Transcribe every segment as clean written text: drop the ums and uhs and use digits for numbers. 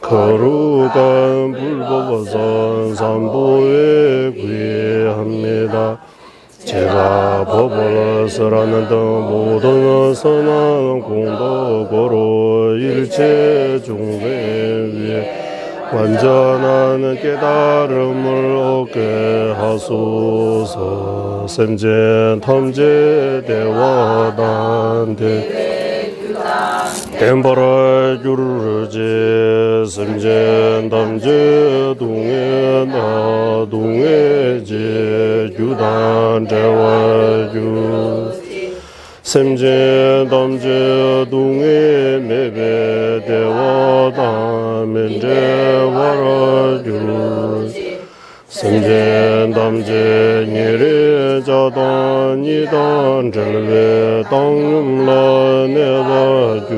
거룩한 불법선 삼보에 구애합니다. 제가 법을 설하는 등 모든 선한 공덕으로 일체 중생 위에 완전한 깨달음을 얻게 하소서. 샘제 탐제 대화단대 템바라 유르제 샘제 담제 동에 나 동에제 유단 제와유 샘제 담제 동에 메베 대와다 멘제 와라유 샘제 담제 니레 자단 이단 절베 땅음라 내다주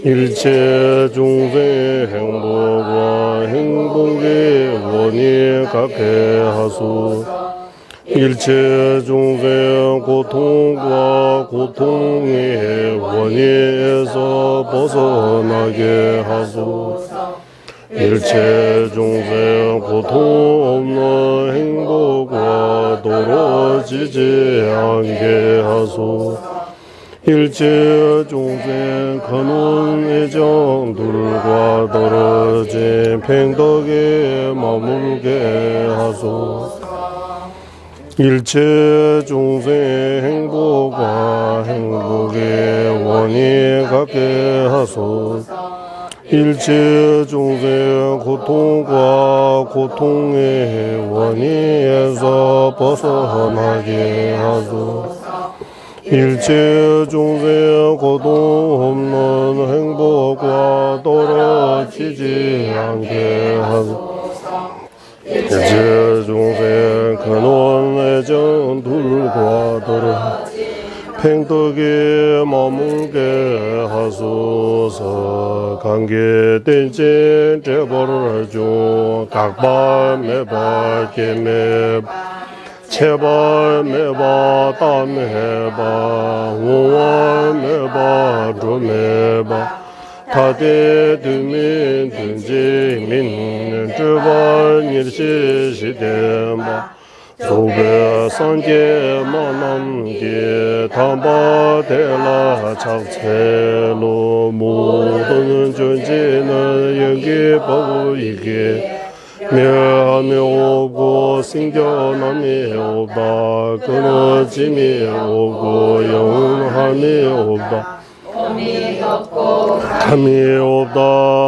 일체 중생 행복과 행복의 원이 갖게 하소. 일체 중생 고통과 고통의 원인에서 벗어나게 하소. 일체 중생 고통 없는 행복과 떨어지지 않게 하소. 일체 중생 근원 애정들과 떨어진 팽덕에 머물게 하소. 일체 중생 행복과 행복의 원인 갖게 하소. 일체 중생 고통과 고통의 원인에서 벗어나게 하소. 일체 중생 고통 없는 행복과 떨어지지 않게 하소. 일체 중생 근원 애정들과 떨어지지 팽덕에 머물게 하소서. 관계된진 제벌을 중 각발 매발 개매 제발 매바 담매바 우월 매바 조매바 다대 두민 든지민 주발 일시시대마 소배 산계 만남계 담바대라 착체로 모든 존재는 여기 보이게 멸함이 오고 생겨남이 오다 끊어짐이 오고 영함이 오다 감이 없다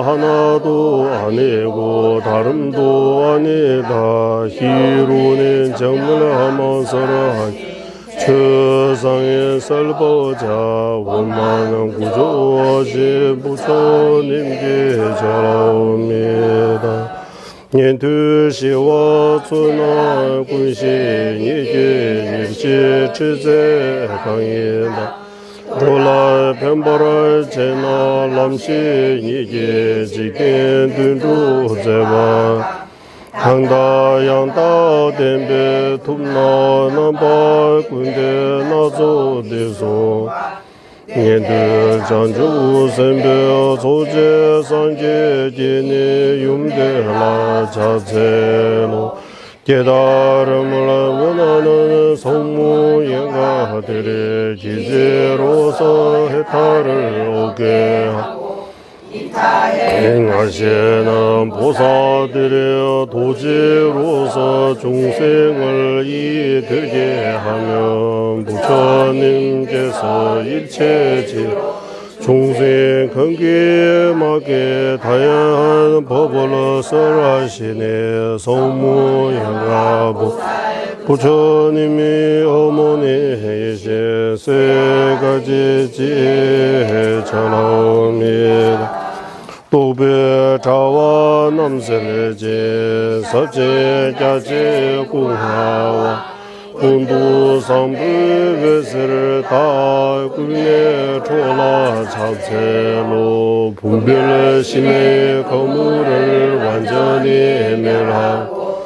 하나도 아니고 다름도 아니다. 희로는 정문하면서라 최상의 설보자 원만한 구조하신 부처님께 절하옵니다. 년두시와 춘화 군신이게 일시 취재 강이다. 졸라 변보를 제나 람시 이게 지킨 둔두 제바 항다 양다 덴베 tum나 남바 군데 나조 대소 년두 장주 선배 조제 상계 제네 юм데라 자체로 깨달음을 원하는 성무행가들의 기제로서 해탈을 오게 행하시는 보살들의 도지로서 중생을 이들게 하면 부처님께서 일체지 중생 근기하게 다양한 법을 설하시네. 성무행하부 부처님이 어머니이신 세 가지 지혜 전하옵니다. 도배자와 남세례제 섭제자제 공하와 공부상부회세를 다 군에 초라 자체로 분별심의 거물을 완전히 멸하고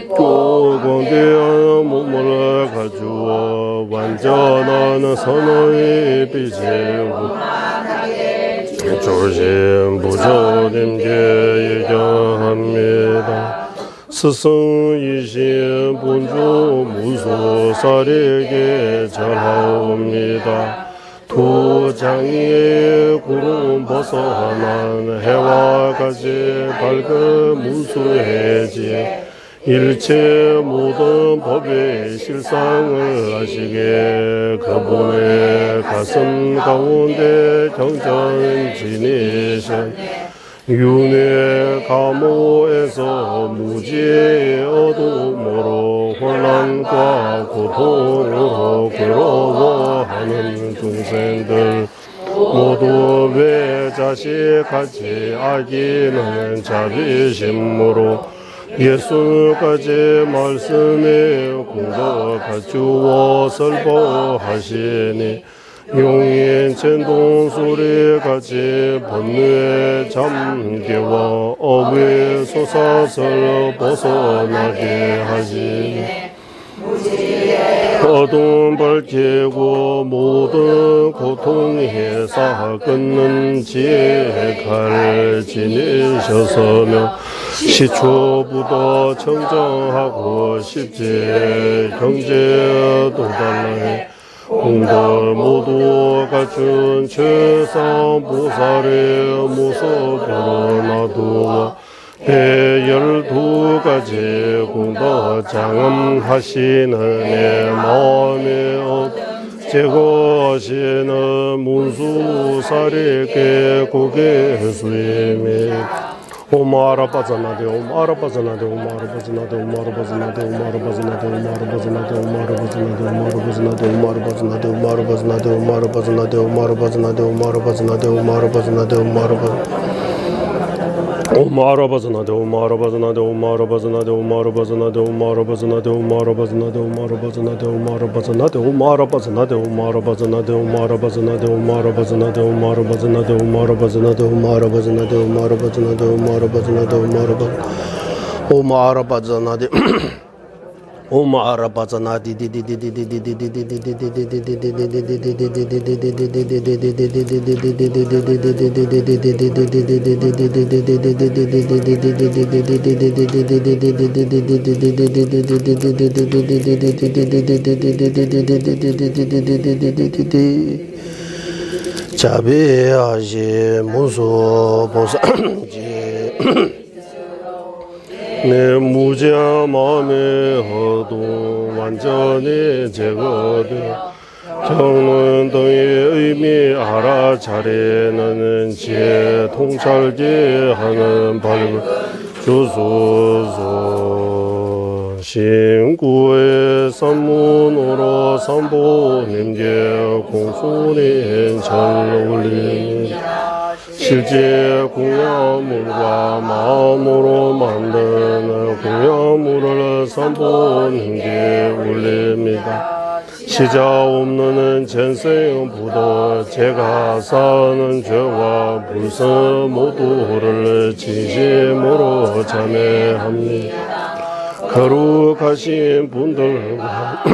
고공대한 몸을 가주어 완전한 선의 빛을 조심 부처님께 예견합니다. 스승이신 본주 무소살에게 절하옵니다. 도장위에 구름 벗어난 해와 같이 밝은 무수해지 일체 모든 법의 실상을 아시게 그분의 가슴 가운데 경전 지니신 윤회 감호에서 무지의 어둠으로 혼란과 고통으로 괴로워하는 중생들 모두 왜 자식같이 아기는 자비심으로 예수까지 말씀에 공덕 갖추어 설법하시니 용인 천동소리 같이 번뇌에 잠겨와 업의 솟아서 벗어나게 하시니 어둠 밝히고 모든 고통의 사 끊는 지혜 칼 지니셨으며 시초부터 청정하고 십지 경제 도달해 공덕 모두 갖춘 최상 보살의 모습으로 놔두어 112가지 공덕 장엄하시는 내 마음에 제거하시는 문수사리께 고개 수임이 오마라 빠져나대 오마라 빠져나대 오마라 빠져나대 오마라 빠져나대 오마라 빠져나대 오마라 빠져나대 오마라 빠져나대 오마라 빠져나대 오마라 빠져나대 오마라 빠져나대 오마라 빠져나대 오마라 빠져나대 오마라 빠져나대 오마라 빠져나대 오마라 오마라 빠져나대 오마라 빠져나대 오마라 빠져나대 오마라 빠져나대 오마라 빠져나대 오마라 빠져나대 오마라 빠져나대 오마라 빠져나대 오마라 빠져나대 오마라 빠져나대 오마라 빠져나대 오마라 빠져나대 오마라 빠져나대 오마라 빠져나대 오마라 빠져나대 오마라 빠져나대 오마라 빠져나대 오마라 빠져나대 오마라 빠져나디 자비하시 무소보살지 내 무지한 마음의 허도 완전히 제거되어 정론 등의 의미 알아차리는 지혜 통찰지 하는 발을 주소서. 신구의 산문으로 산보님께 공손히 잘 올립니다. 실제 공야물과 마음으로 만드는 공야물을 산보님께 올립니다. 시자 없는 전생 부도 제가 사는 죄와 불선 모두를 진심으로 참회합니다. 거룩하신 분들과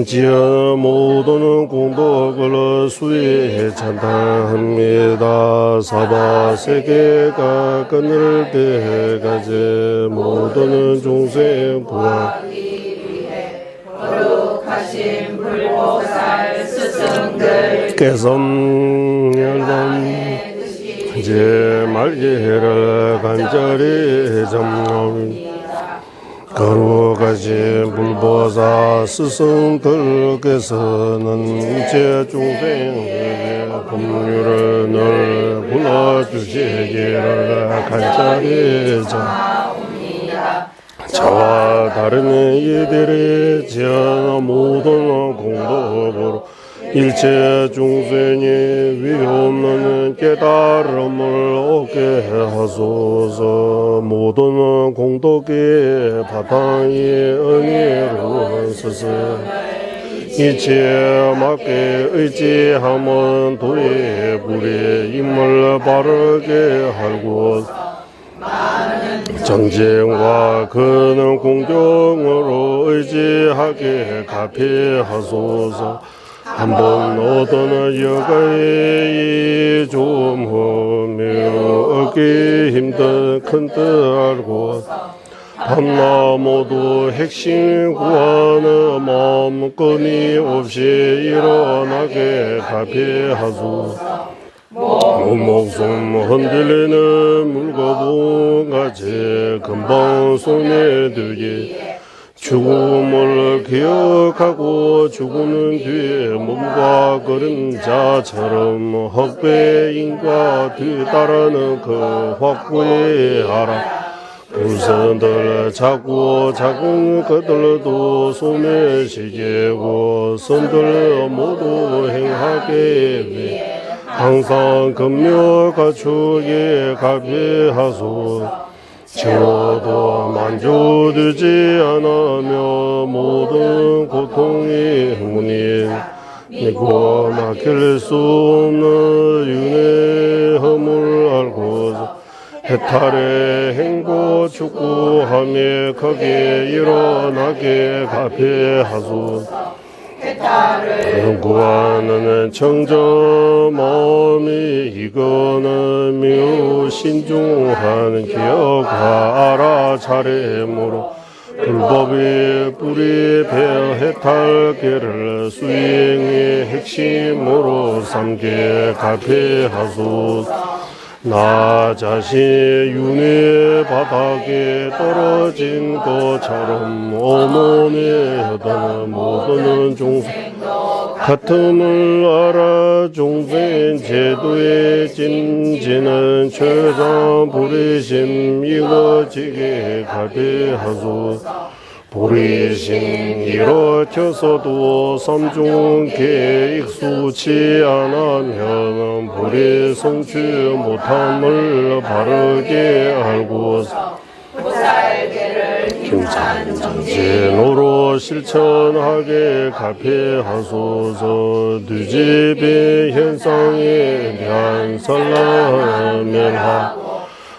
지어 모든 공덕을 수위에 찬탄합니다. 사바세계가 끊을 때까지 모든 종생 구하기 위해 거룩하신 불보살 스승들께서 제 말기를 간절히 점검 거룩하신 불보살 스승들께서는 제 종생에게 법률을 늘 불러주시기를 간절히 저와 다른 이들이 지은 모든 공덕으로 일체 중생이 위없는 깨달음을 얻게 하소서. 모든 공덕의 바탕이 은혜로운 스승 이치에 맞게 의지함은 도의 불의 힘을 바르게 하고 정진과 그는 공경으로 의지하게 갚이하소서. 한번 얻은 여가의 좀 허며 얻기 힘든 큰 뜻 알고 밤낮 모두 핵심 구하는 마음 끊임없이 일어나게 갚이하소서. 목숨 흔들리는 물거품같이 금방 손에 들게 죽음을 기억하고 죽는 뒤에 몸과 그림자처럼 헛배인과 뒤따르는 그 확고해하라. 불선들 작고 작은 것들도 손에 시게고 선들 모두 행하게 위 항상 금요 가축에 갚이하소서. 지워도 만족되지 않으며 모든 고통의 문인 믿고 막힐 수 없는 윤의 허물 알고서 해탈의 행보 축구하며 거기에 일어나게 갚이하소서. 구하는 청정 마음이 이거는 미우 신중한 기억과 알아차림으로 불법의 뿌리 베어 해탈계를 수행의 핵심으로 삼게 갚이하소서. 나 자신 윤회 바닥에 떨어진 것처럼 어머니에 하다는 모든 종생 같음을 알아 종생 제도의 진지는 최장 부리심 이거지게 갚이하소서. 부리심 일으켜서도 삼중계 익숙치 않으면 부리 성취 못함을 바르게 알고서 김찬진으로 실천하게 갚이하소서. 뒤집이 현상에 대한 설라면하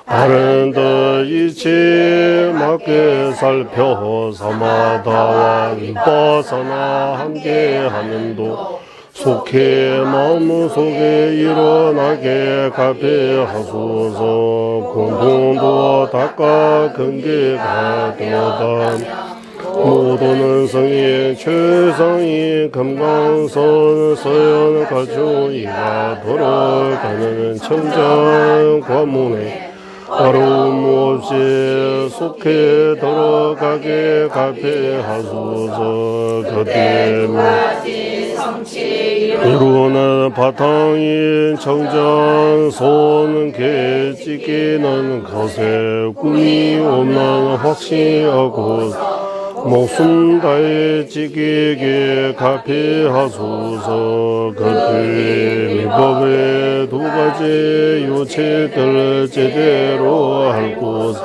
바른 듯 이치 맞게 살펴 사마다와 위파사나 함께하는도 속해 마음속에 일어나게 갚이하소서. 공동도 닦아 근계가 되었다. 모두는 성의 최상의 금강선 서연 가주이가 돌아가는 청정 과문에 어려움 없이 속해 들어가게 갚이하소서. 그때문에 이루는 바탕인 청정 손 개지기는 것에 꿈이 없는 확신하고 목숨 다해 지키게 갚이하소서. 그때 위법의 두 가지 요체들 제대로 알고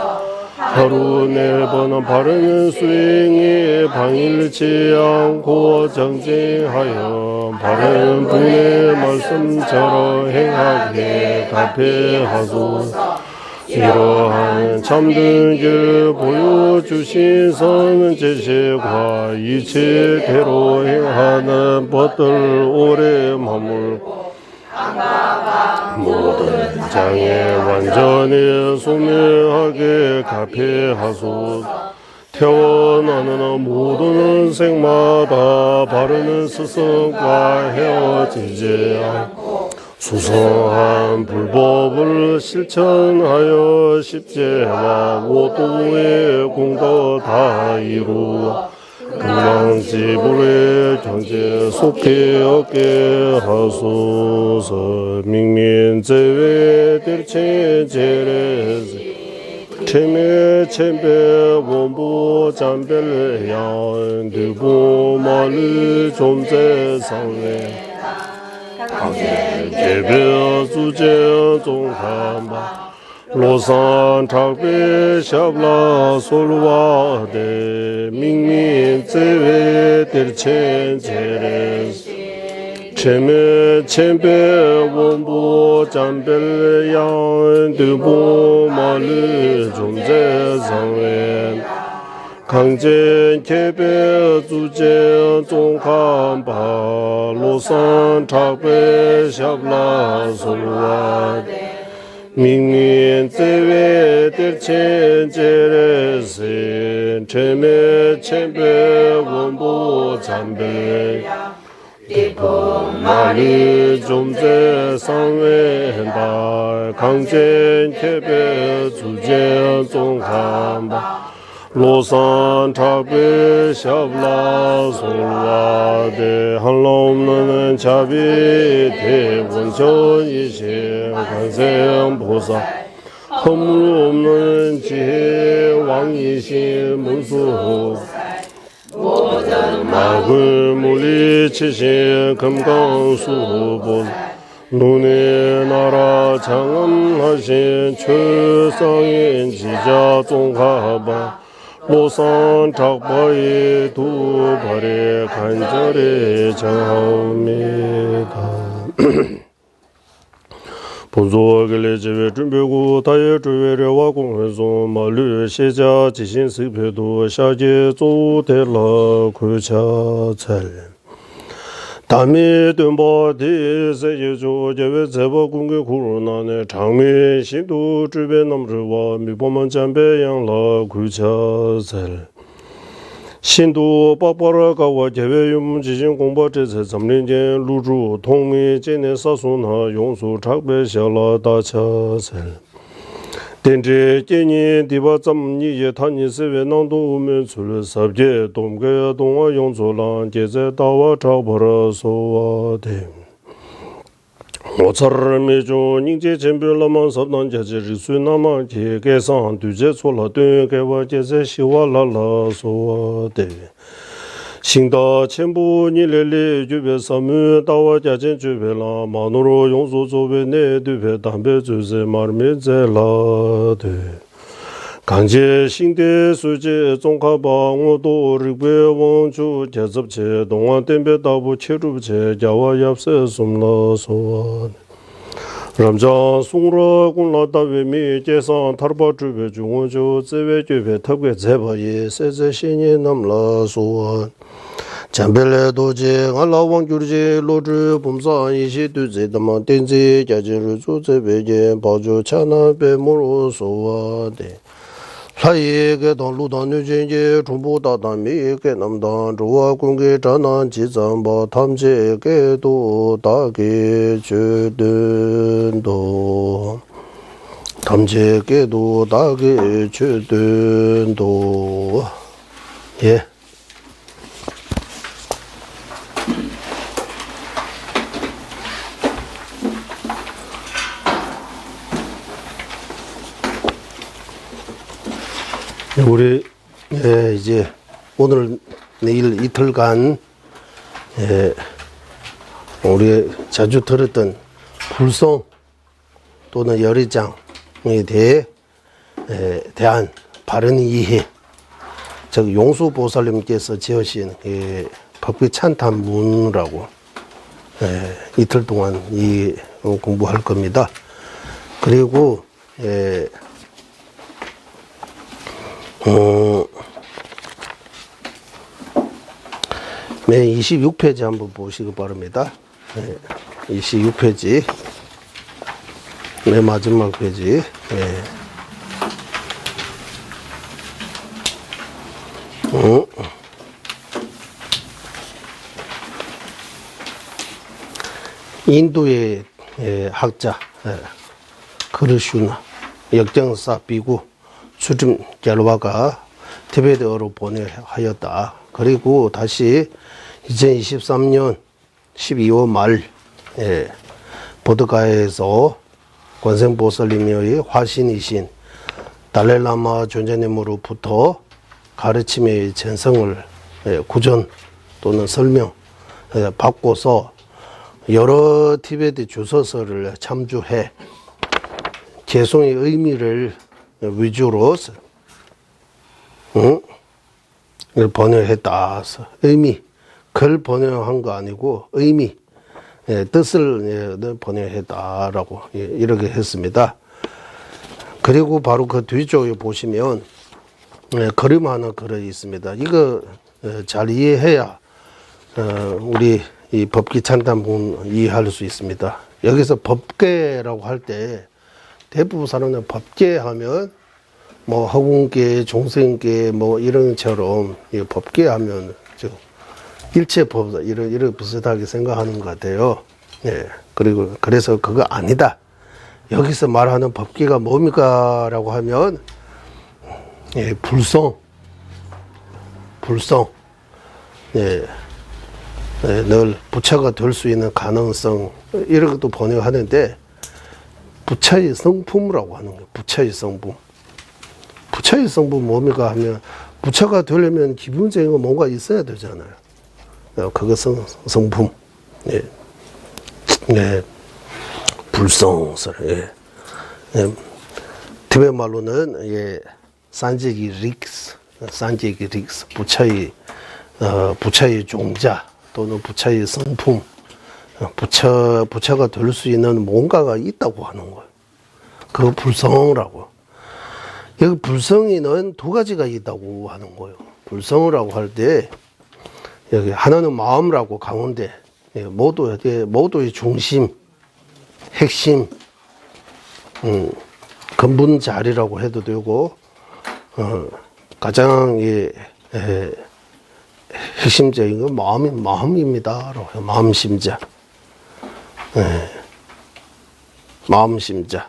하루 네 번 바른 수행에 방일치 않고 정진하여 바른 분의 말씀처럼 행하게 갚이하소서. 이러한 참된 길 보여주신 선 제시과 이치대로 행하는 법들 오래 머물고 모든 장애 완전히 소멸하게 갚이하소서. 태어나는 모든 생마다 바르는 스승과 헤어지지 않고 수성한 불법을 실천하여 십제와 오도의 공도 다 이루어 금강지불의 경제 속해 얻게 하소서. 민민제외 들체제레스 체메 쳔베 원부 잠벨양 드부마르 존재상회 개별 주제 종한바 로산 탁베 샤블라 솔와데 민민 제외 들첸 제레스 체메 쳔베 원보 잠벨 양 두보 마르 좀제 상웬 강제 개배 주제 종칸바 로산 탁배 샤블라 솔와 민민 제외 대첸제레세 체메 쳔베 원보 잠벨 마리 좀제 상웬바 강제 개배 주제 종칸바 로산 탁배 샤블라 솔와데 한롬는 자비 대원전이시 관세음보사 허물 없는 지혜 왕이신 문수 마글 물리치신 금강수보 눈의 나라 장엄하신 최상인 지자 종가바 로산 탁바의 두 발의 간절히 정합니다. 본소하길래 제외 준비고 다의 주외려와 공회소 말류 시자 지신 습회도 샤제 조대라 구차철 담이 된바 대세예조 제외 제바 공개 코로나네 장미 신도 주변 남르와 미보만 잠배양라 구차설 신도 빠빠라가와 제외 유문 지진 공바 제세 점린제 루주 통미 제네 사순하 용수 작배샤라 다차설 덴제 제니 디바 점니예 타니 세베 난도 우면 술 삽제 동게 동화 용조랑 제제 다와 잡으러 소와데 오차르미조 닝제 쳔별라만 섭난 제제리 수나마 제게상 두제 솔라 되게와 제제 시와라라 소와데 신다 첨부니레레 주베 사무 다와 자진 주베라 마노로 용소 조베 네 두베 담베 주세 마르메제라데 강제 신대 수제 종가방어도 르베 원주 제접체 동안 댐베 다부 체루제 자와 yap세 숨라 소원 람자 송라 군라다베미 제상 타르바 주베 중원조 제베 주베 탑게 제바예 세제 신이 남라 소원 잠벨레 도제 알라왕 규르제 로즈 봄사 이시 두제다마 덴제 자제르 조제베제 바조 차나베 모로 소와데 라이게 동루다 뉴진제 중보다다미게 남단 조와 공개 전환 지점바 탐제게도 다게 주든도 탐제게도 다게 주든도 예. 우리 이제 오늘 내일 이틀간 우리 자주 들었던 불송 또는 열의장에 대한 바른 이해, 즉 용수보살님께서 지으신 법규 찬탄문이라고 이틀 동안 공부할 겁니다. 그리고 네, 26페이지 한번 보시기 바랍니다. 26페이지. 네, 마지막 페이지. 인도의 학자 크르슈나 역정사 비구 수림 갤와가 티베트어로 번역하였다. 그리고 다시 2023년 12월 말 보드가에서 관세음보살님의 화신이신 달라이라마 존재님으로부터 가르침의 전성을 구전 또는 설명 받고서 여러 티베트 주소서를 참조해 개송의 의미를 위주로 번역했다. 의미, 글 번역한 거 아니고 의미, 뜻을 번역했다라고 이렇게 했습니다. 그리고 바로 그 뒤쪽에 보시면 그림 하나 걸어 있습니다. 이거 잘 이해해야 우리 이 법기 찬탄본 이해할 수 있습니다. 여기서 법계라고 할 때 대부분 사람들은 법계 하면 뭐 허공계, 종생계 뭐 이런 처럼 이 법계 하면 일체법 이런 비슷하게 생각하는 것 같아요. 그리고 그래서 그거 아니다. 여기서 말하는 법계가 뭡니까라고 하면 불성. 늘 부처가 될 수 있는 가능성 이런 것도 번역하는데 부처의 성품이라고 하는 거예요. 부처의 성품. 부처의 성품 뭡니까 하면 부처가 되려면 기본적인 거 뭔가 있어야 되잖아요. 그거 성품. 불성설. 티베트 말로는 산제기 릭스, 부처의 종자 또는 부처의 성품, 부처가 될 수 있는 뭔가가 있다고 하는 거예요. 그 불성이라고. 여기 불성에는 두 가지가 있다고 하는 거예요. 불성이라고 할 때 여기 하나는 마음이라고 가운데 모두의 중심, 핵심, 근본 자리라고 해도 되고 가장 핵심적인 건 마음입니다. 마음심자. 마음심자.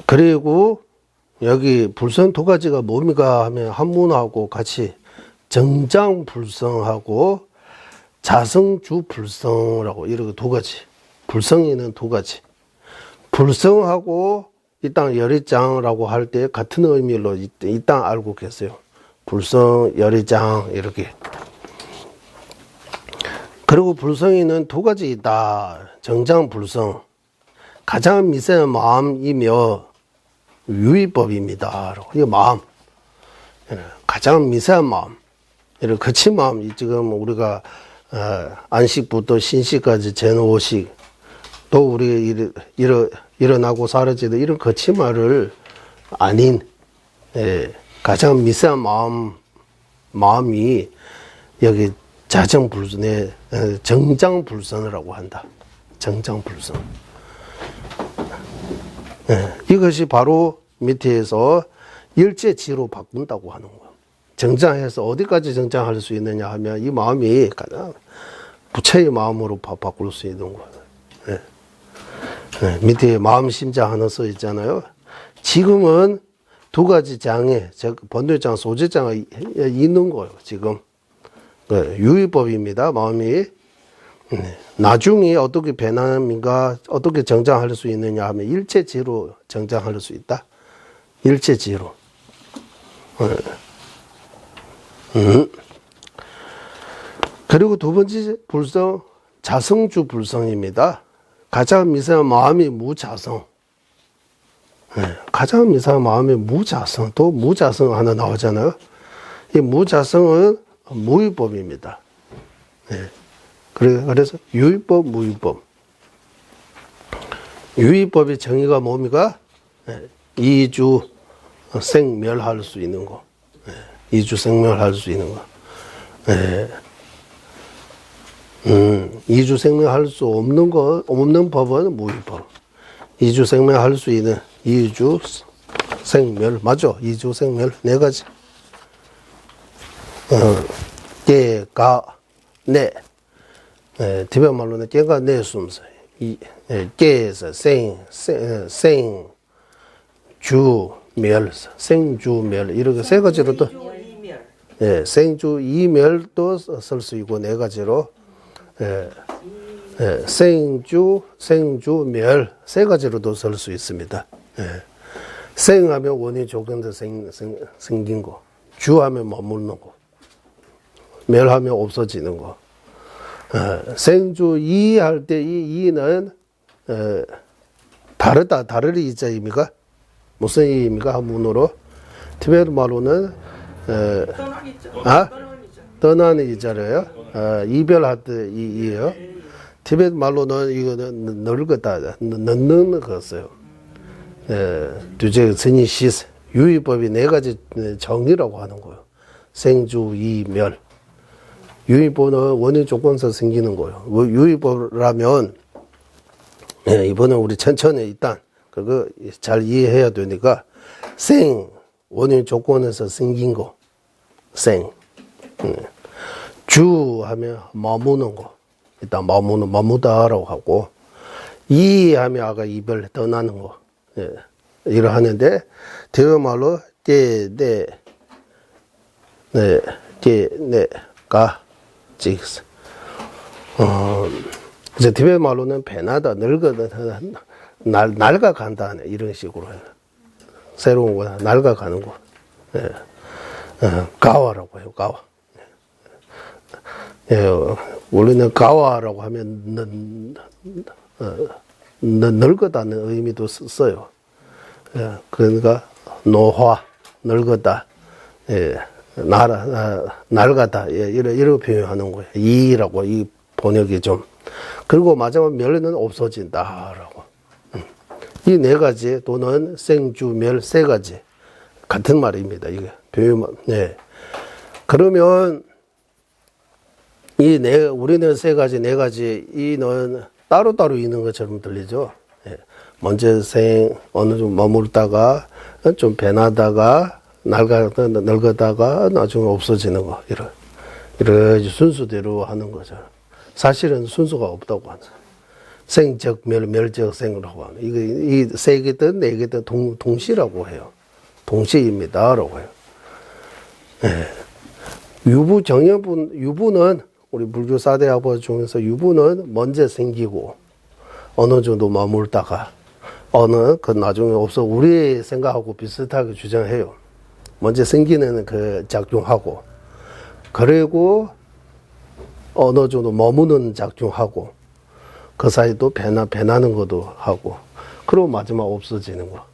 그리고 여기 불성 두 가지가 뭡니까 하면 한문하고 같이 정장불성하고 자성주불성이라고 이렇게 두 가지. 불성에는 두 가지. 불성하고 이 땅 열의장이라고 할 때 같은 의미로 이 땅 알고 계세요. 불성, 열의장 이렇게. 그리고 불성에는 두 가지 있다. 정장불성. 가장 미세한 마음이며 유의법입니다. 이거 마음. 가장 미세한 마음. 이런 거친 마음. 지금 우리가 안식부터 신식까지 제5식 또 우리 일어나고 사라지는 이런 거친 말을 아닌 가장 미세한 마음이 여기 자정불선의 정장불선이라고 한다. 정장불선. 이것이 바로 밑에서 일제지로 바꾼다고 하는 거예요. 정장해서 어디까지 정장할 수 있느냐 하면 이 마음이 가장 부처의 마음으로 바꿀 수 있는 거예요. 밑에 마음심자 하나 써 있잖아요. 지금은 두 가지 장에 번뇌장, 소재장이 있는 거예요. 지금 유의법입니다. 마음이 나중에 어떻게 변함인가 어떻게 정장할 수 있느냐 하면 일체지로 정장할 수 있다. 일체지로. 그리고 두 번째 불성 자성주 불성입니다. 가장 미세한 마음이 무자성. 가장 미세한 마음이 무자성. 또 무자성 하나 나오잖아요. 이 무자성은 무위법입니다. 그래서 유위법, 무위법. 유위법의 정의가 뭡니까? 이주 생멸할 수 있는 거. 이주 생멸할 수 있는 거. 이주 생명할 수 없는 법은 무위법. 이주 생명할 수 있는 이주 생멸, 맞죠? 이주 생멸, 네 가지. 깨가, 네. 티베트 말로는 깨가, 네, 숨서. 깨에서 주, 멸, 생주, 멸. 이렇게 세 가지로 또. 생주, 이멸도 쓸 수 있고, 네 가지로. 생주, 멸 세 가지로도 쓸 수 있습니다. 생하면 원인 조건도 생긴 거, 주하면 머무는 거, 멸하면 없어지는 거. 생주 이할 때 이 이는 다르다, 다를 이자입니까? 무슨 이입니까? 한문으로 티베트 말로는 떠나는 이자래요. 이별할 때 이에요. 티베트 말로는 이거는 늙었다, 늦는 거였어요. 두제 선이 시스 유의법이 네 가지 정의라고 하는 거예요. 생주, 이멸. 유의법은 원인 조건에서 생기는 거예요. 유의법이라면 이번에 우리 천천히 일단 그거 잘 이해해야 되니까 생 원인 조건에서 생긴 거, 생. 주 하면 머무는 거, 일단 머무다라고 하고, 이 하면 아까 이별 떠나는 거, 이러 하는데 대화말로 가 찍었어. 이제 티베트 말로는 배나다, 늙어다, 낡아간다 이런 식으로 해요. 새로운 거 낡아가는 거. 가와라고 해요. 가와. 원래는 가와라고 하면 늙었다는 의미도 써요. 그러니까 노화, 늙었다, 낡았다, 이렇게 표현하는 거예요. 이라고 이 번역이 좀. 그리고 마지막 멸은 없어진다라고. 이 네 가지 또는 생주, 멸 세 가지 같은 말입니다. 이게 표현. 그러면 우리는 세 가지, 네 가지 이는 따로따로 있는 것처럼 들리죠. 먼저 어느 좀 머물다가 좀 변하다가 늙었다가 나중에 없어지는 거 이런 순수대로 하는 거죠. 사실은 순수가 없다고 하죠. 생적 멸적 생이라고 하는 이 세 개든 네 개든 동시라고 해요. 동시입니다라고 해요. 유부는 우리 불교 4대 아버지 중에서 유부는 먼저 생기고 어느 정도 머물다가 그 나중에 없어 우리 생각하고 비슷하게 주장해요. 먼저 생기는 그 작용하고 그리고 어느 정도 머무는 작용하고 그 사이 또 변하는 것도 하고 그리고 마지막 없어지는 거.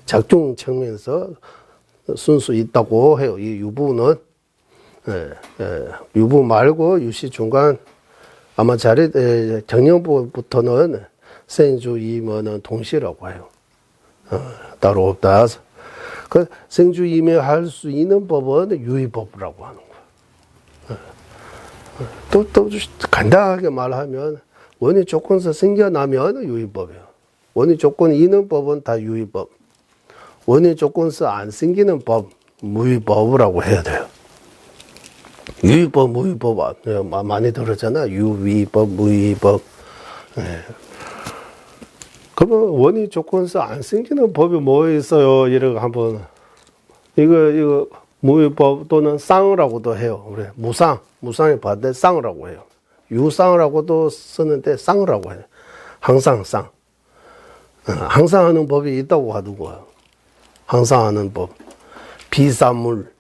작용 측면에서 순수 있다고 해요. 이 유부는 유부 말고 유시 중간 아마 정년부부터는 생주 이면은 동시라고 해요. 따로 없다. 그 생주 이면 할 수 있는 법은 유의법이라고 하는 거예요. 또 간단하게 말하면 원인 조건에서 생겨나면 유의법이에요. 원인 조건이 있는 법은 다 유의법. 원인 조건에서 안 생기는 법, 무의법이라고 해야 돼요. 유의법, 무의법 많이 들었잖아. 유의법, 무의법. 그러면 원인 조건에서 안 생기는 법이 뭐 있어요? 이렇게 한번 이거 무의법 또는 쌍이라고도 해요. 우리 무상이 반대 쌍이라고 해요. 유상이라고도 쓰는데 쌍이라고 해요. 항상 쌍. 항상 하는 법이 있다고 하는 거예요. 항상 하는 법. 비사물,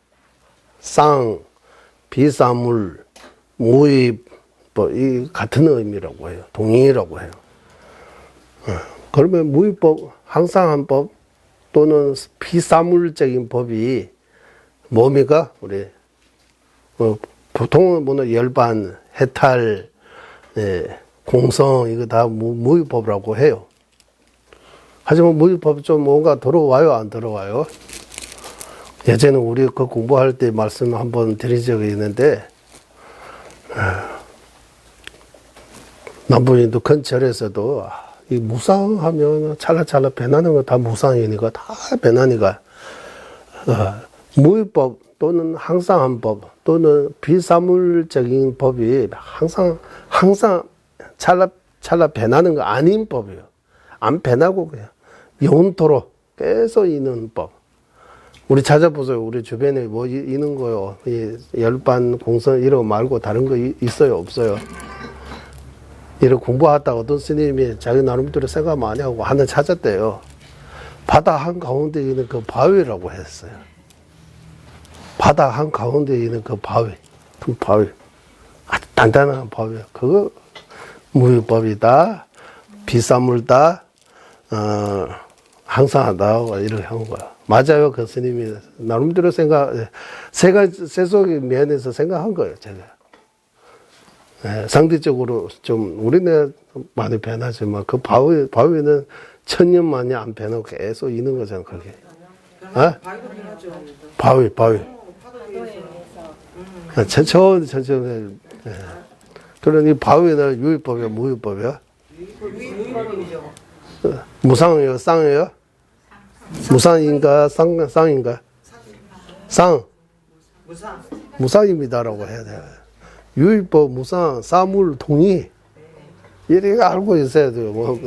쌍, 비사물, 무의법, 이 같은 의미라고 해요. 동의라고 해요. 그러면 무의법, 항상 한 법 또는 비사물적인 법이 뭡니까? 우리 보통은 뭐는 열반, 해탈, 공성 이거 다 무의법이라고 해요. 하지만 무의법 좀 뭔가 들어와요, 안 들어와요? 예전에 우리 그 공부할 때 말씀 한번 드린 적이 있는데 남부인도 큰 절에서도 이 무상하면 찰나찰나 변하는 거 다 무상이니까 다 변하니까 무의법 또는 항상한 법 또는 비사물적인 법이 항상 찰나 변하는 거 아닌 법이에요. 안 변하고 그냥 영원토록 계속 있는 법. 우리 찾아보세요. 우리 주변에 뭐 있는 거요. 이 열반 공성 이런 거 말고 다른 거 있어요, 없어요? 이렇게 공부하다가 어떤 스님이 자기 나름대로 생각 많이 하고 하나 찾았대요. 바다 한가운데 있는 그 바위라고 했어요. 바다 한가운데 있는 그 바위. 큰 바위. 아주 단단한 바위. 그거 무의법이다. 비사물다. 항상하다. 이렇게 한 거야. 맞아요. 그 스님이 나름대로 세속의 면에서 생각한 거예요. 제가. 상대적으로 좀 우리네 많이 변하지만 그 바위는 천년 만에 안 변하고 계속 있는 거잖아 그게. 바위. 천천히. 그러니 바위는 유의법이야, 무의법이야? 유의법이죠. 무상이에요, 쌍이에요? 무상인가, 쌍인가? 쌍. 무상입니다라고 해야 돼. 유의법, 무상, 사물, 동의. 이렇게 알고 있어야 돼요. 뭐,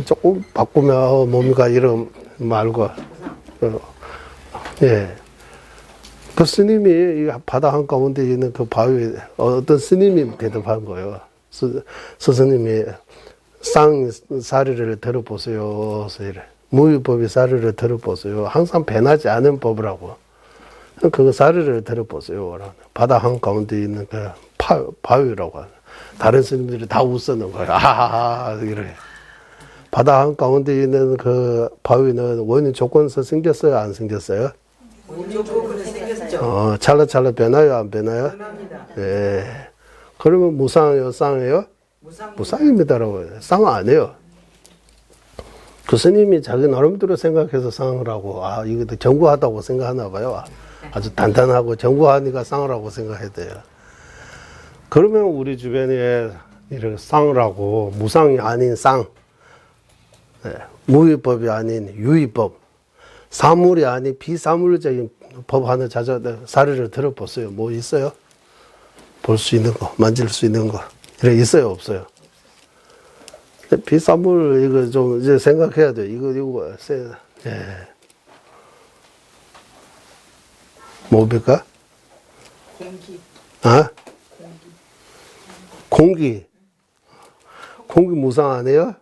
조금 바꾸면 뭡니까, 이런 말고. 예. 그 스님이 바다 한가운데 있는 그 바위에 어떤 스님이 대답한 거예요. 스님이 사리를 들어보세요. 무위법이 사리를 들어보세요. 항상 변하지 않은 법이라고. 그거 사리를 들어보세요. 바다 한가운데 있는 그 바위라고 하는. 다른 스님들이 다 웃었는 거예요. 아하하 이래. 바다 한가운데 있는 그 바위는 원인 조건에서 생겼어요? 안 생겼어요? 원인 조건에서 생겼죠. 찰나찰나 변화요? 안 변화요? 변합니다. 예. 그러면 무상이에요? 쌍이에요? 무상입니다라고 해요. 쌍 안 해요. 그 스님이 자기 나름대로 생각해서 쌍을 하고, 이거 정구하다고 생각하나 봐요. 아주 단단하고 정구하니까 쌍을 하고 생각해야 돼요. 그러면 우리 주변에 이렇게 쌍을 하고, 무상이 아닌 쌍, 무위법이 아닌 유위법, 사물이 아닌 비사물적인 법 하나 사례를 들어보세요. 뭐 있어요? 볼 수 있는 거, 만질 수 있는 거. 이래 있어요? 없어요? 비사물, 이거 좀 이제 생각해야 돼요. 이거, 예. 뭡니까? 공기. 공기. 공기 무상 안 해요?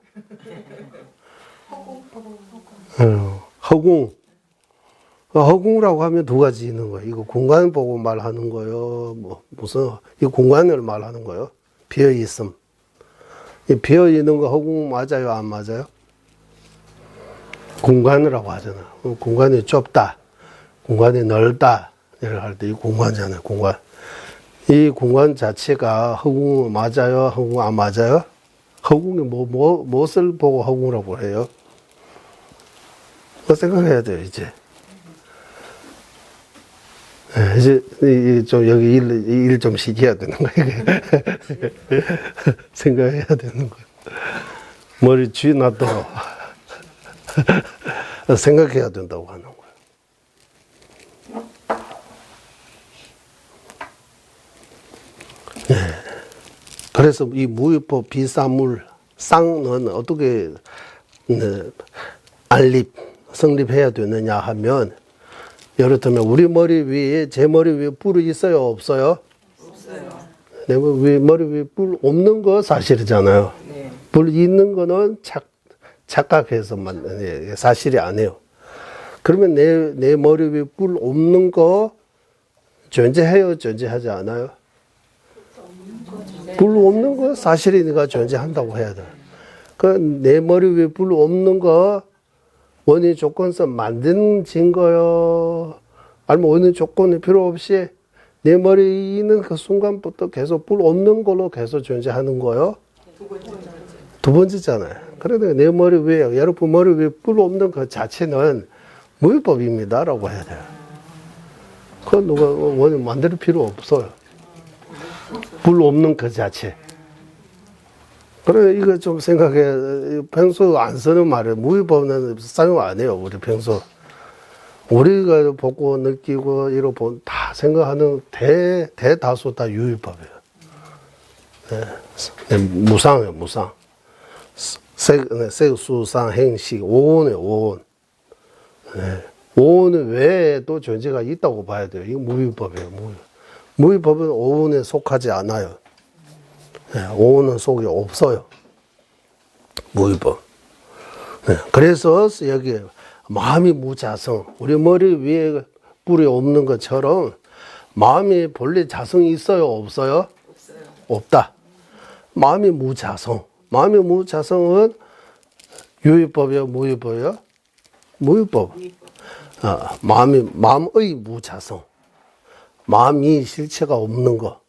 허공. 허공이라고 하면 두 가지 있는 거예요. 이거 공간 보고 말하는 거요. 이 공간을 말하는 거요. 비어 있음. 이 비어 있는 거 허공 맞아요? 안 맞아요? 공간이라고 하잖아. 공간이 좁다. 공간이 넓다. 이렇게 할 때 이 공간이잖아요. 공간. 이 공간 자체가 허공 맞아요? 허공 안 맞아요? 허공이 무엇을 보고 허공이라고 해요? 생각해야 돼요, 이제. 이제, 좀, 여기 일 좀 시켜야 되는 거예요. 생각해야 되는 거예요. 머리 쥐놔도 생각해야 된다고 하는 거예요. 그래서 이 무위법 비사물, 쌍은 어떻게, 성립해야 되느냐 하면, 예를 들면 우리 머리 위에 제 머리 위에 뿔이 있어요? 없어요? 없어요. 내 머리 위에 뿔 없는 거 사실이잖아요. 네. 뿔 있는 거는 착각해서만 사실이 아니에요. 그러면 내 머리 위에 뿔 없는 거 존재해요? 존재하지 않아요? 뿔 없는 거 사실이니까 존재한다고 해야 돼. 그 내 머리 위에 뿔 없는 거 원인 조건서 만든 증거요. 아니면 원인 조건이 필요 없이 내 머리에 있는 그 순간부터 계속 뿔 없는 걸로 계속 존재하는 거요. 두 번째잖아요. 그래도 내 머리 위에, 여러분 머리 위에 뿔 없는 그 자체는 무위법입니다라고 해야 돼요. 그건 누가 원인 만들 필요 없어요. 뿔 없는 그 자체. 그래, 이거 좀 생각해. 평소 안 쓰는 말이에요. 무위법은 사용 안 해요, 우리 평소. 우리가 보고 느끼고, 이러고 다 생각하는 대다수 다 유위법이에요. 네, 무상이에요, 무상. 색수상, 행식, 오온이에요, 오온. 네. 오온은 외에도 존재가 있다고 봐야 돼요. 이거 무위법이에요, 무위법은 오온에 속하지 않아요. 네, 오온은 속이 없어요. 무위법. 네, 그래서 여기 마음이 무자성. 우리 머리 위에 뿔이 없는 것처럼 마음이 본래 자성이 있어요? 없어요? 없어요. 없다. 마음이 무자성. 마음이 무자성은 유위법이요? 무위법이요? 무위법. 마음의 무자성. 마음이 실체가 없는 거.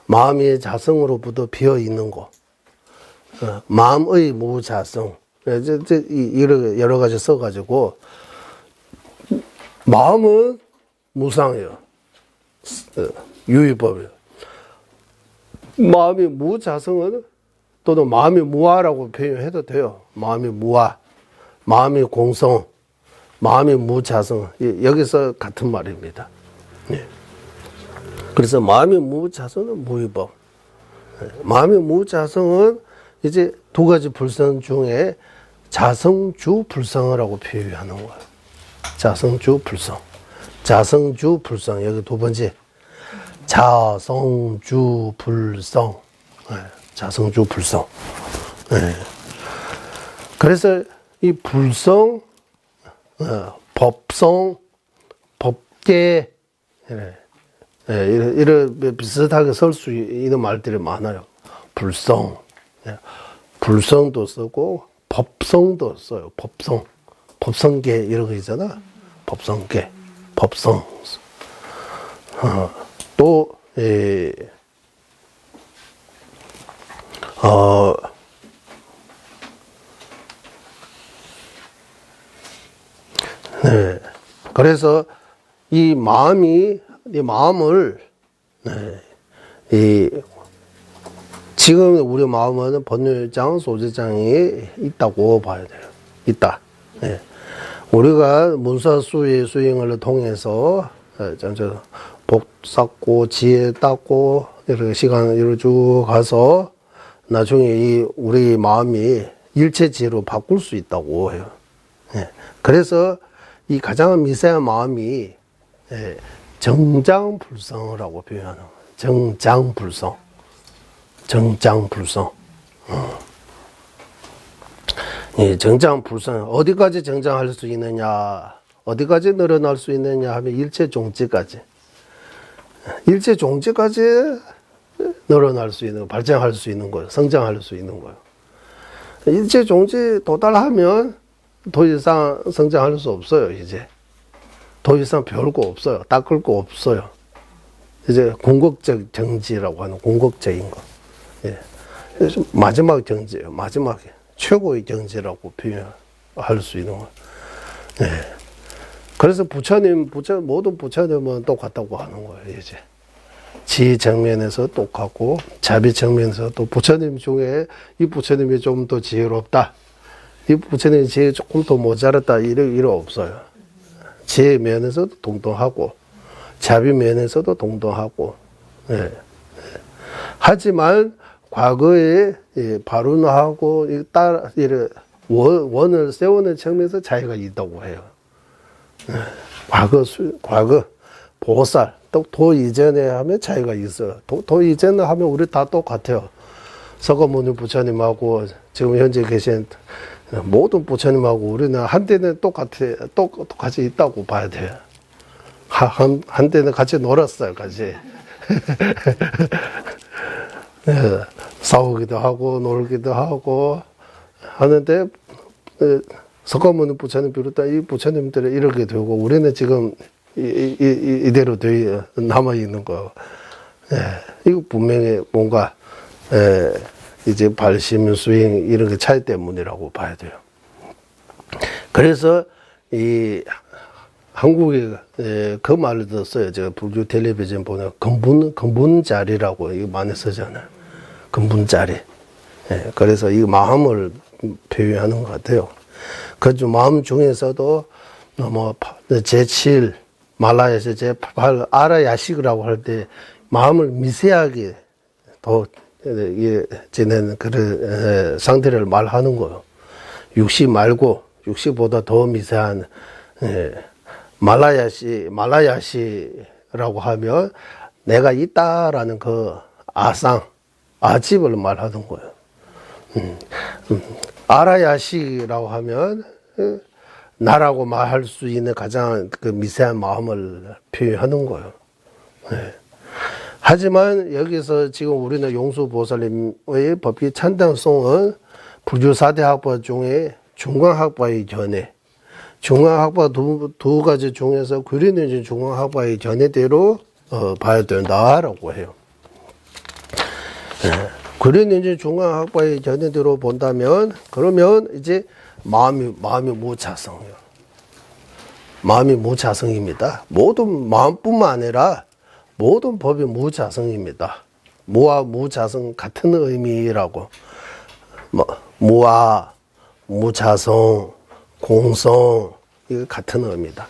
마음이 자성으로부터 비어 있는 거. 마음의 무자성. 여러 가지 써가지고, 마음은 무상이에요. 유의법이에요. 마음이 무자성은 또는 마음이 무아라고 표현해도 돼요. 마음이 무아, 마음이 공성, 마음이 무자성. 여기서 같은 말입니다. 네. 그래서 마음이 무자성은 무의법. 마음이 무자성은 이제 두 가지 불성 중에 자성주 불성이라고 표현하는 거예요. 자성주 불성. 자성주 불성. 여기 두 번째. 자성주 불성. 네. 자성주 불성. 네. 그래서 이 불성, 법성, 법계, 이런 비슷하게 쓸 수 있는 말들이 많아요. 불성. 불성도 쓰고, 법성도 써요. 법성. 법성계 이런 거 있잖아. 법성계. 법성. 또, 네. 그래서 이 마음을, 지금 우리 마음은 번뇌장, 소재장이 있다고 봐야 돼요. 있다. 네. 우리가 문사수의 수행을 통해서, 복 쌓고, 지혜 닦고, 이렇게 시간, 이렇게 쭉 가서, 나중에 우리 마음이 일체지로 바꿀 수 있다고 해요. 네. 그래서 이 가장 미세한 마음이 정장불성이라고 표현하는 거예요. 정장불성. 정장불성. 이 정장불성. 어디까지 정장할 수 있느냐, 어디까지 늘어날 수 있느냐 하면 일체종지까지. 일체종지까지 늘어날 수 있는, 발전할 수 있는 거예요. 성장할 수 있는 거예요. 일체종지 도달하면 더 이상 성장할 수 없어요, 이제. 더 이상 배울 거 없어요. 닦을 거 없어요. 이제 궁극적 정지라고 하는 궁극적인 거. 예. 마지막 정지예요. 마지막에. 최고의 정지라고 표현할 수 있는 거. 예. 그래서 모든 부처님은 똑같다고 하는 거예요, 이제. 지 정면에서 똑같고, 자비 정면에서 또 부처님 중에 이 부처님이 좀 더 지혜롭다. 이 부처님이 지혜 조금 더 모자랐다. 이런 없어요. 지혜 면에서도 동등하고, 자비 면에서도 동등하고, 예. 하지만, 과거에, 발운하고, 원을 세우는 측면에서 차이가 있다고 해요. 예. 과거, 보살, 또 도 이전에 하면 차이가 있어요. 도 이전에 하면 우리 다 똑같아요. 서가모니 부처님하고 지금 현재 계신 모든 부처님하고 우리는 한때는 똑같이 있다고 봐야 돼요. 한때는 같이 놀았어요, 같이. 네, 싸우기도 하고, 놀기도 하고 하는데, 서가모니 부처님 비롯한 이 부처님들이 이렇게 되고, 우리는 지금 이대로 남아있는 거. 이거 분명히 뭔가, 이제 발심, 수행, 이런 게 차이 때문이라고 봐야 돼요. 그래서, 한국에, 그 말을 들었어요. 제가 불교 텔레비전 보면, 근본자리라고 이거 많이 쓰잖아요. 근본자리. 그래서 이 마음을 표현하는 것 같아요. 그 마음 중에서도, 제7, 말라야시 제8, 아라야식이라고 할 때, 마음을 미세하게 더, 지내는 그런 상태를 말하는 거예요. 육시 말고, 육시보다 더 미세한, 말라야시라고 하면 내가 있다라는 그 아집을 말하는 거예요. 아라야시라고 하면 나라고 말할 수 있는 가장 그 미세한 마음을 표현하는 거예요. 하지만 여기서 지금 우리는 용수보살님의 법기 찬당송은 불교 4대 학파 중에 중간학파의 견해, 중간학파 두 가지 중에서 그리는 중간학파의 견해대로 봐야 된다라고 해요. 그런 이제 중앙학과의 견해대로 본다면, 그러면 이제 마음이 무자성이요. 마음이 무자성입니다. 모든 마음뿐만 아니라 모든 법이 무자성입니다. 무와 무자성 같은 의미라고. 무와 무자성, 공성, 이거 같은 의미다.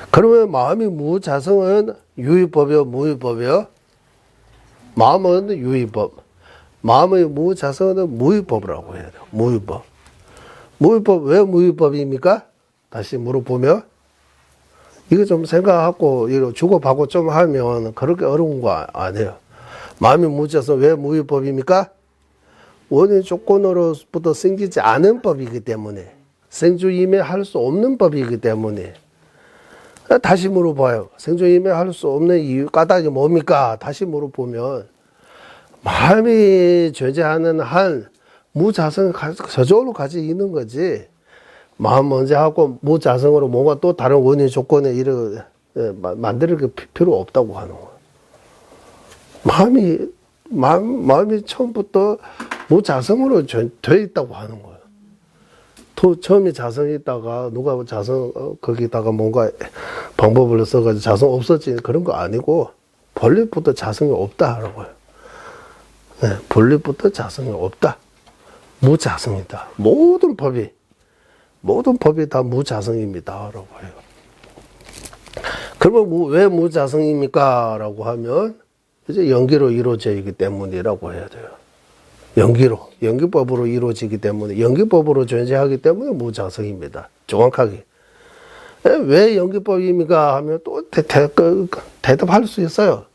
그러면 마음이 무자성은 유의법이요, 무의법이요? 마음은 유의법. 마음의 무자성은 무의법이라고 해야 돼요. 무의법. 무의법, 왜 무의법입니까? 다시 물어보면, 이거 좀 생각하고, 이거 주고받고 좀 하면 그렇게 어려운 거 아니에요. 마음이 무자성, 왜 무의법입니까? 원인 조건으로부터 생기지 않은 법이기 때문에, 생주임해할 수 없는 법이기 때문에, 다시 물어봐요. 생주임해할 수 없는 이유, 까닭이 뭡니까? 다시 물어보면, 마음이 존재하는 한 무자성을 저절로 가지고 있는 거지. 마음 먼저 하고 무자성으로 뭔가 또 다른 원인 조건에 만들 필요 없다고 하는 거예요. 마음이 처음부터 무자성으로 돼 있다고 하는 거예요. 처음에 자성이 있다가 누가 거기다가 뭔가 방법을 써가지고 자성 없어진 그런 거 아니고 본래부터 자성이 없다 하는 거예요. 네, 본래부터 자성이 없다. 무자성이다. 모든 법이 다 무자성입니다. 라고 해요. 그러면 왜 무자성입니까? 라고 하면 이제 연기로 이루어져 있기 때문이라고 해야 돼요. 연기법으로 이루어지기 때문에, 연기법으로 존재하기 때문에 무자성입니다. 정확하게. 왜 연기법입니까? 하면 또 대답할 수 있어요.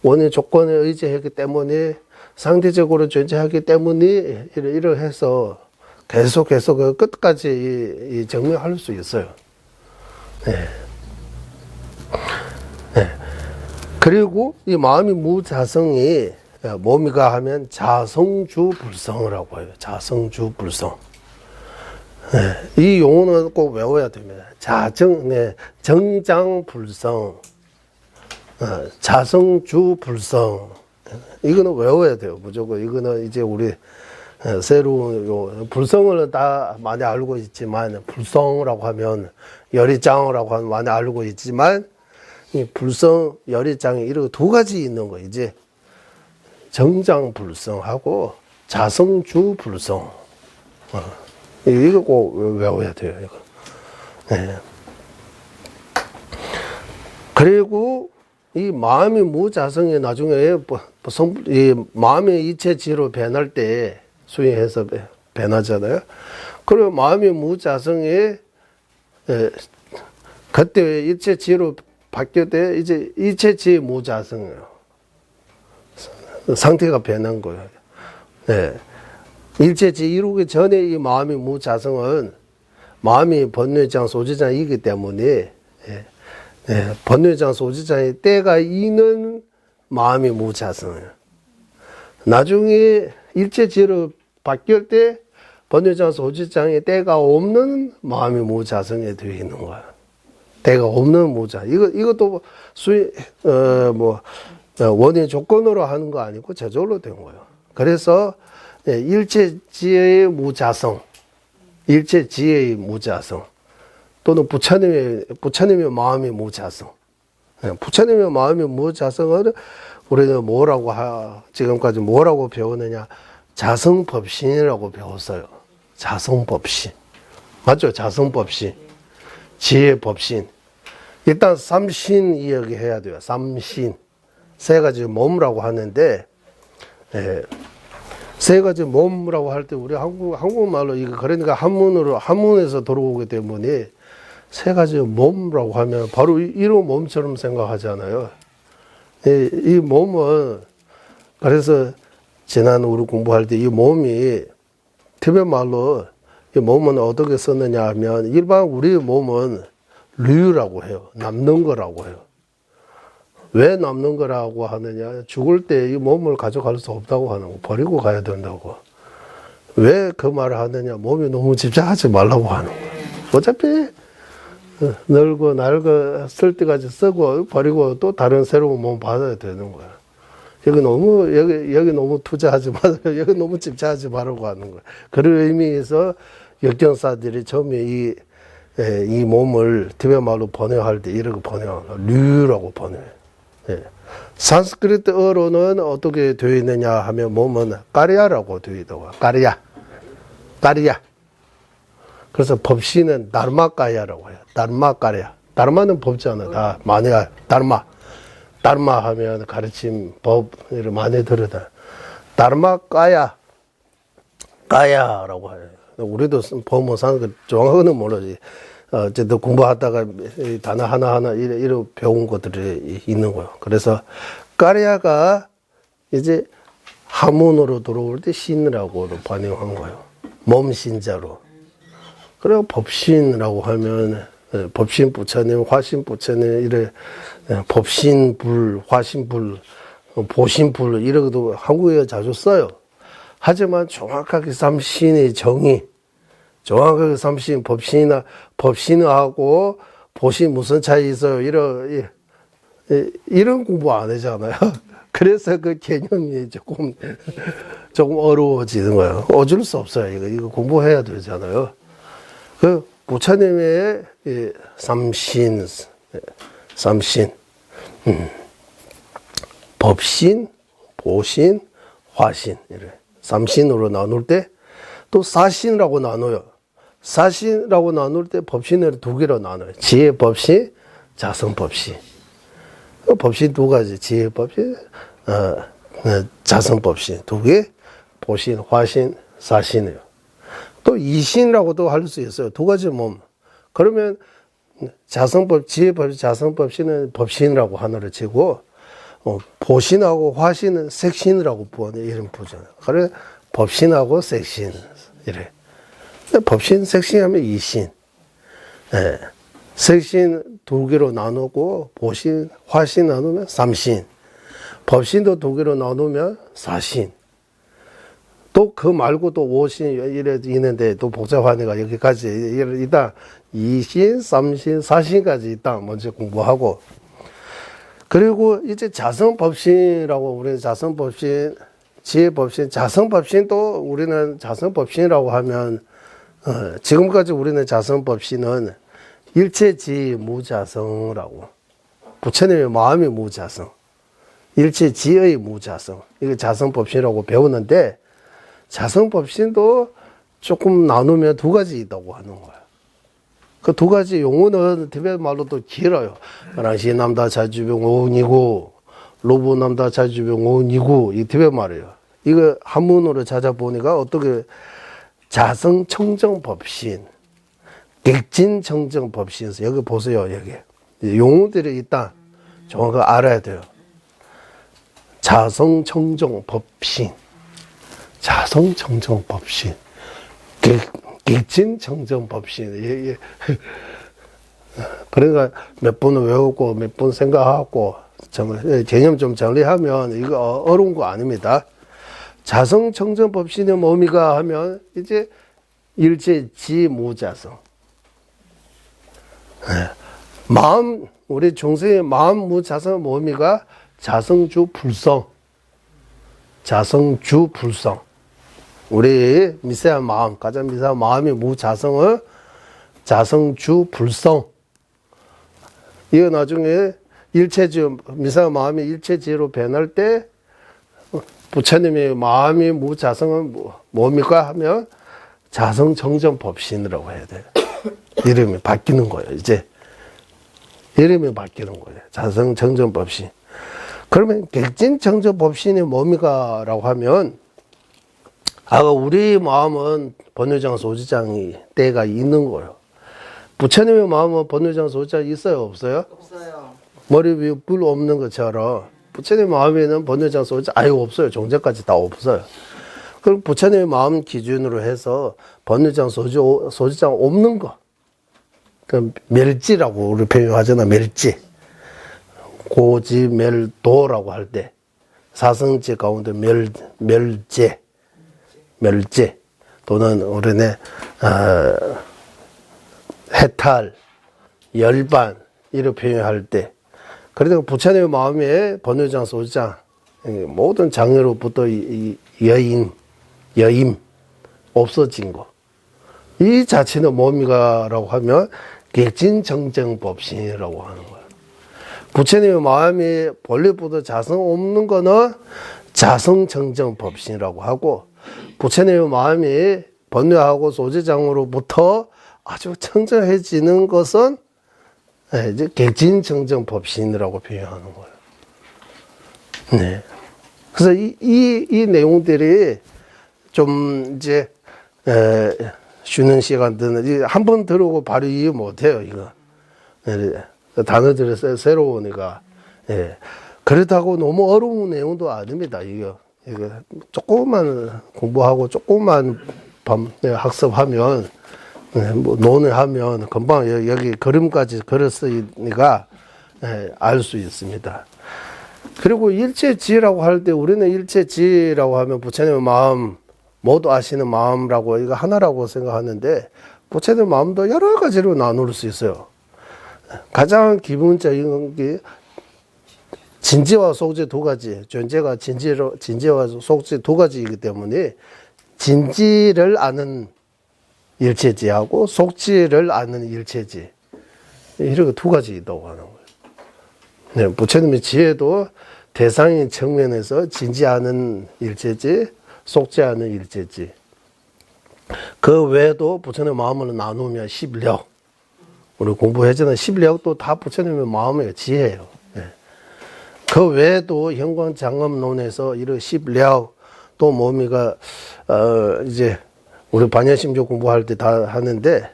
원인 조건에 의지하기 때문에, 상대적으로 존재하기 때문에, 이러해서 계속 끝까지 증명할 수 있어요. 네. 네. 그리고 이 마음이 무자성이 뭡니까 하면 자성주불성이라고 해요. 자성주불성. 네. 이 용어는 꼭 외워야 됩니다. 정장불성, 자성주불성. 이거는 외워야 돼요. 무조건. 이거는 이제 우리 새로운 불성을 다 많이 알고 있지만, 불성이라고 하면 열의장이라고 하면 많이 알고 있지만, 이 불성, 열의장이 이렇게 두 가지 있는 거 이제 정장불성하고 자성주불성. 이거 꼭 외워야 돼요. 이거. 네. 그리고 이 마음이 무자성이 나중에 이 마음이 이체지로 변할 때 수행해서 변하잖아요. 그리고 마음이 무자성이 그때 이체지로 바뀔 때 이제 이체지 무자성이에요. 상태가 변한 거예요. 네. 일체지 이루기 전에 이 마음이 무자성은 마음이 번뇌장 소지장이기 때문에 번뇌장 소지장의 때가 있는 마음이 무자성이에요. 나중에 일체지로 바뀔 때 번뇌장 소지장의 때가 없는 마음이 무자성에 되어 있는 거예요. 때가 없는 무자. 이것도 원인 조건으로 하는 거 아니고 저절로 된 거예요. 그래서 일체지의 무자성, 일체지의 무자성, 또는 부처님의 마음의 무자성. 부처님의 마음의 무자성을 우리는 지금까지 뭐라고 배우느냐? 자성법신이라고 배웠어요. 자성법신. 맞죠? 자성법신. 지혜법신. 일단 삼신 이야기해야 돼요. 삼신. 세 가지 몸이라고 하는데, 세 가지 몸이라고 할 때 우리 한국말로 이거 그러니까 한문에서 들어오기 때문에 세 가지 몸이라고 하면 바로 이런 몸처럼 생각하잖아요. 이 몸은 그래서 지난 우리 공부할 때 이 몸이 티베트 말로 이 몸은 어떻게 썼느냐 하면 일반 우리 몸은 류라고 해요. 남는 거라고 해요. 왜 남는 거라고 하느냐? 죽을 때 이 몸을 가져갈 수 없다고 하는 거, 버리고 가야 된다고. 왜 그 말을 하느냐? 몸이 너무 집착하지 말라고 하는 거. 어차피 늙고 낡았을 때까지 쓰고 버리고 또 다른 새로운 몸 받아야 되는 거야. 여기 너무 투자하지 마세요. 여기 너무 집착하지 말라고 하는 거야. 그런 의미에서 역경사들이 처음에 이 몸을 티베트 말로 번역할 때 이렇게 번역해요. 류라고 번역해요. 예. 산스크리트어로는 어떻게 되어 있느냐 하면 몸은 까리아라고 되어 있다고. 까리아. 그래서 법신은 다르마까야라고 해요. 다르마까야. 다르마는 법잖아. 다 마니아. 다르마 하면 가르침, 법을 많이 들으다. 다르마까야라고 해요. 우리도 법문 산스크리트 정확하게는 모르지. 어쨌든 공부하다가 단어 하나하나 이런 배운 것들이 있는 거예요. 그래서 까리아가 이제 하문으로 들어올 때 신이라고 번역한 거예요. 몸신자로. 그리고 법신이라고 하면 법신 부처님, 화신 부처님 이래 법신불, 화신불, 보신불 이런 것도 한국에 자주 써요. 하지만 정확하게 삼신의 정의, 정확하게 삼신 법신하고 보신 무슨 차이 있어요? 이런 공부 안 하잖아요. 그래서 그 개념이 조금 어려워지는 거예요. 어쩔 수 없어요. 이거 공부해야 되잖아요. 그 부처님의 삼신, 법신, 보신, 화신 이래 삼신으로 나눌 때 또 사신이라고 나눠요. 사신이라고 나눌 때 법신을 두 개로 나눠요. 지혜 법신, 자성 법신. 법신 두 가지, 지혜 법신, 자성 법신 두 개, 보신, 화신, 사신이에요. 또 이신이라고도 할 수 있어요. 두 가지 몸. 그러면 자성법, 지혜법, 자성법신은 법신이라고 하나를 치고 보신하고 화신은 색신이라고 이름 부르잖아요. 그래 법신하고 색신 이래. 법신, 색신 하면 이신. 예. 색신 두 개로 나누고 보신, 화신 나누면 삼신. 법신도 두 개로 나누면 사신. 또 그 말고 또 오신 이래 있는데 또 복잡하니까 여기까지 일단 이신, 삼신, 사신까지 일단 먼저 공부하고 그리고 이제 자성법신이라고 우리는 자성법신, 지혜법신, 자성법신도 우리는 자성법신이라고 하면 지금까지 우리는 자성법신은 일체지 무자성이라고 부처님의 마음이 무자성 일체지의 무자성 이거 자성법신이라고 배우는데 자성법신도 조금 나누면 두 가지 있다고 하는 거야. 그 두 가지 용어는 티베트 말로 또 길어요. 랑시 남다 자주병 오니고 로부 남다 자주병 오니고 이 티베트 말이에요. 이거 한문으로 찾아보니까 어떻게 자성청정법신, 객진청정법신 여기 보세요. 여기 용어들이 일단 정확하게 알아야 돼요. 자성청정법신, 자성청정법신, 객진청정법신. 그러니까 몇 번 외우고 몇 번 생각하고 개념 좀 정리하면 이거 어려운 거 아닙니다. 자성청정법신의 뭐미가 하면 이제 일체지무자성. 마음 우리 중생의 마음 무자성 뭐미가 자성주불성. 자성주불성. 우리 미세한 마음, 가장 미세한 마음이 무자성을 자성주불성. 이거 나중에 일체지, 미세한 마음이 일체지로 변할 때 부처님의 마음이 무자성은 뭡니까 하면 자성정정법신이라고 해야 돼요. 이름이 바뀌는 거예요. 이제 이름이 바뀌는 거예요. 자성정정법신. 그러면 객진정정법신이 뭡니까 라고 하면 우리 마음은 번뇌장 소지장이 때가 있는 거예요. 부처님의 마음은 번뇌장 소지장이 있어요 없어요? 없어요. 머리 위에 불 없는 것처럼 부처님의 마음에는 번뇌장 소지장 아예 없어요. 종자까지 다 없어요. 그럼 부처님의 마음 기준으로 해서 번뇌장 소지장 없는 거. 그 멸지라고 우리 표현하잖아. 멸지. 고지멸도라고 할 때 사성제 가운데 멸제 또는 우리네 해탈 열반 이렇게 표현할 때, 그래도 부처님의 마음에 번뇌장, 소지장 모든 장애로부터 여임 없어진 거, 이 자체는 뭡니까라고 하면 객진정정법신이라고 하는 거예요. 부처님의 마음이 본래보다 자성 없는 거는 자성정정법신이라고 하고, 부처님의 마음이 번뇌하고 소지장으로부터 아주 청정해지는 것은 이제 객진정정법신이라고 표현하는 거예요. 네. 그래서 이 내용들이 좀 이제 쉬는 시간들은 한 번 들어오고 바로 이해 못해요, 이거. 단어들이 새로우니까. 예. 그렇다고 너무 어려운 내용도 아닙니다, 이거. 조금만 공부하고 조금만 학습하면, 뭐 논의하면 금방 여기 그림까지 그렸으니까 알 수 있습니다. 그리고 일체지라고 할 때, 우리는 일체지라고 하면 부처님의 마음, 모두 아시는 마음이라고, 이거 하나라고 생각하는데, 부처님의 마음도 여러 가지로 나눌 수 있어요. 가장 기본적인 게 진지와 속지 두 가지, 존재가 진지와 속지 두 가지이기 때문에, 진지를 아는 일체지하고 속지를 아는 일체지, 이렇게 두 가지 있다고 하는 거예요. 네, 부처님의 지혜도 대상인 측면에서 진지하는 일체지, 속지하는 일체지. 그 외에도 부처님의 마음을 나누면 10력, 우리 공부했잖아요. 10력도 다 부처님의 마음의 지혜예요. 네. 그 외에도 현광장엄론에서 이런 10력, 또 뭡니까, 이제 우리 반야심조 공부할 때 다 하는데,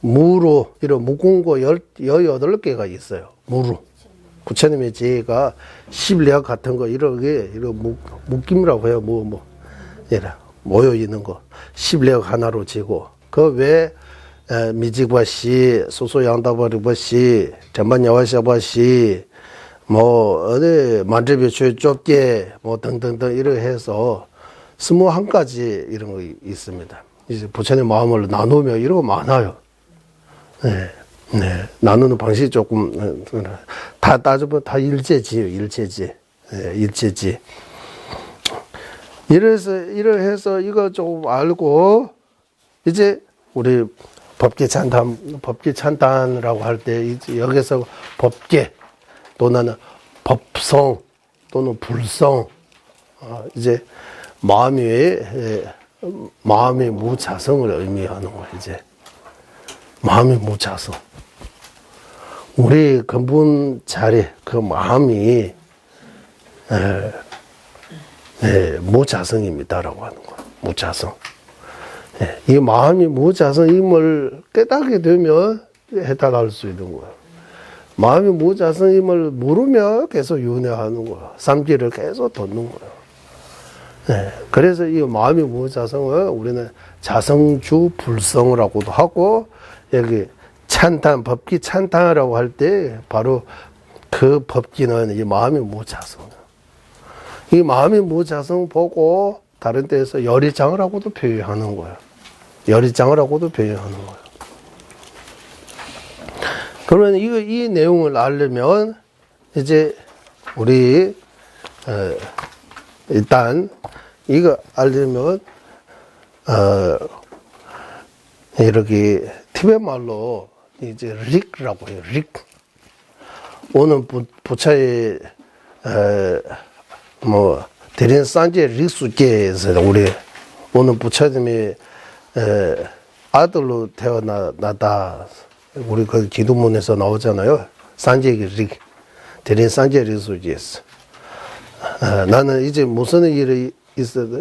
무로, 이런 무공고 18개가 있어요. 무로. 부처님의 지혜가 10력 같은 거, 이런 묶임이라고 해요. 모여 있는 거. 10력 하나로 지고, 그 외에 미직바시, 소소양다바리바시, 전반야와샤바시, 만재비추의 좁게, 등등등, 이렇게 해서 21가지 이런 거 있습니다. 이제 부처님 마음을 나누면 이런 거 많아요. 네. 네. 나누는 방식이 조금, 다 따져보면 다 일체지예요, 일체지. 네, 일체지. 이래서 이거 좀 알고, 이제 우리 법계 찬탄이라고 할 때, 여기서 법계, 또는 법성, 또는 불성, 이제 마음의 무자성을 의미하는 거예요, 이제. 마음의 무자성. 우리 근본 자리, 그 마음이, 무자성입니다라고 하는 거예요. 무자성. 이 마음이 무자성임을 깨닫게 되면 해탈할 수 있는 거예요. 마음이 무자성임을 모르면 계속 윤회하는 거예요. 삼기를 계속 돋는 거예요. 그래서 이 마음이 무자성을 우리는 자성주 불성이라고도 하고, 여기 찬탄, 법기 찬탄이라고 할 때 바로 그 법기는 이 마음이 무자성. 이 마음이 무자성 보고 다른 데에서 열이장이라고도 표현하는 거예요. 열이장이라고도 표현하는 거예요. 그러면 이 내용을 알려면 이제 우리 일단 이거 알려면 이렇게 티베트 말로 이제 릭이라고 해요. 릭. 오늘 부처의 대린 산제 릭수계에서 우리 오늘 부처님이 아들로 태어나다, 우리 그 기도문에서 나오잖아요. 산제 릭, 대린 산제 릭수계에서. 나는 이제 무슨 일이 있어도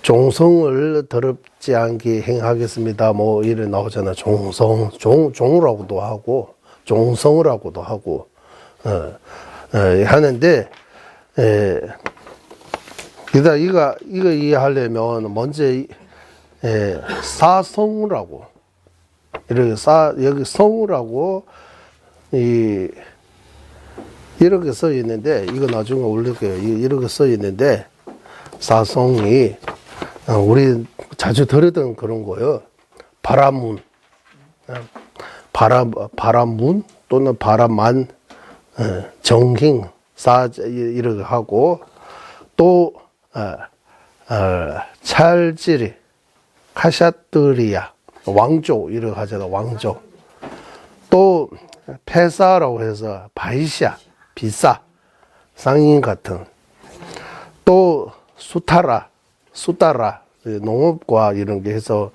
종성을 더럽지 않게 행하겠습니다. 이래 나오잖아. 종이라고도 하고, 종성이라고도 하고, 하는데, 이거 이해하려면 먼저, 사성이라고, 여기 성이라고, 이렇게 써 있는데, 이거 나중에 올릴게요. 이렇게 써 있는데, 사성이, 우리 자주 들었던 그런 거요. 바라문. 바람문 또는 바람만 정행 사 이렇게 하고 또 찰지리 카샤트리아 왕조 이렇게 하잖아. 왕조. 또 페사라고 해서 바이샤 비싸 상인 같은. 또 수타라 농업과 이런 게 해서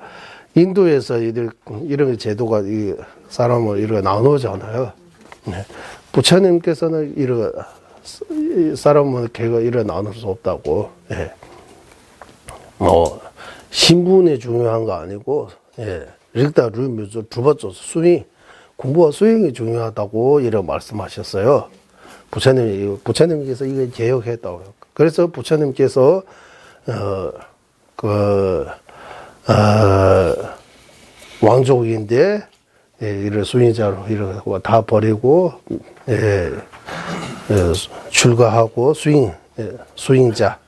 인도에서 이런 제도가 이 사람을 이렇게 나누잖아요. 네. 부처님께서는 이런 사람은 걔가 이렇게 나눌 수 없다고. 예. 신분이 중요한 거 아니고, 예. 일단 류묘조 두번째 수행 공부와 수행이 중요하다고 이렇게 말씀하셨어요. 부처님께서 이걸 개혁했다고요. 그래서 부처님께서 왕족인데 이를 수행자로 이렇게 다 버리고 출가하고 수행자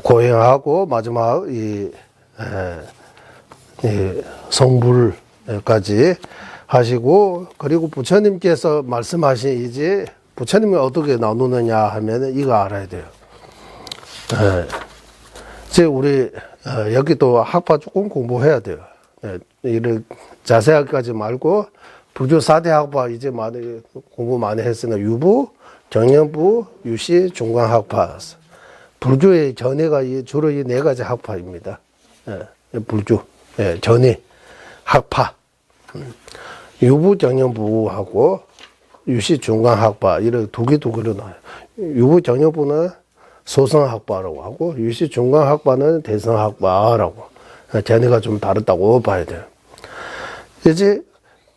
고행하고 마지막 이 성불까지 하시고 그리고 부처님께서 말씀하신 이제 부처님이 어떻게 나누느냐 하면 이거 알아야 돼요. 이제 우리 여기도 학파 조금 공부해야 돼요. 이를 자세하게까지 말고 불교 4대 학파 이제 많이 공부 많이 했으나 유부, 정년부, 유시, 중간학파. 불교의 전해가 주로 이 네 가지 학파입니다. 불교 전해 학파. 유부, 정년부하고 유시, 중간학파 이렇게 두 개로 나와요. 유부, 정년부는 소성학파라고 하고 유시, 중간학파는 대성학파라고. 전해가 좀 다르다고 봐야 돼요. 이제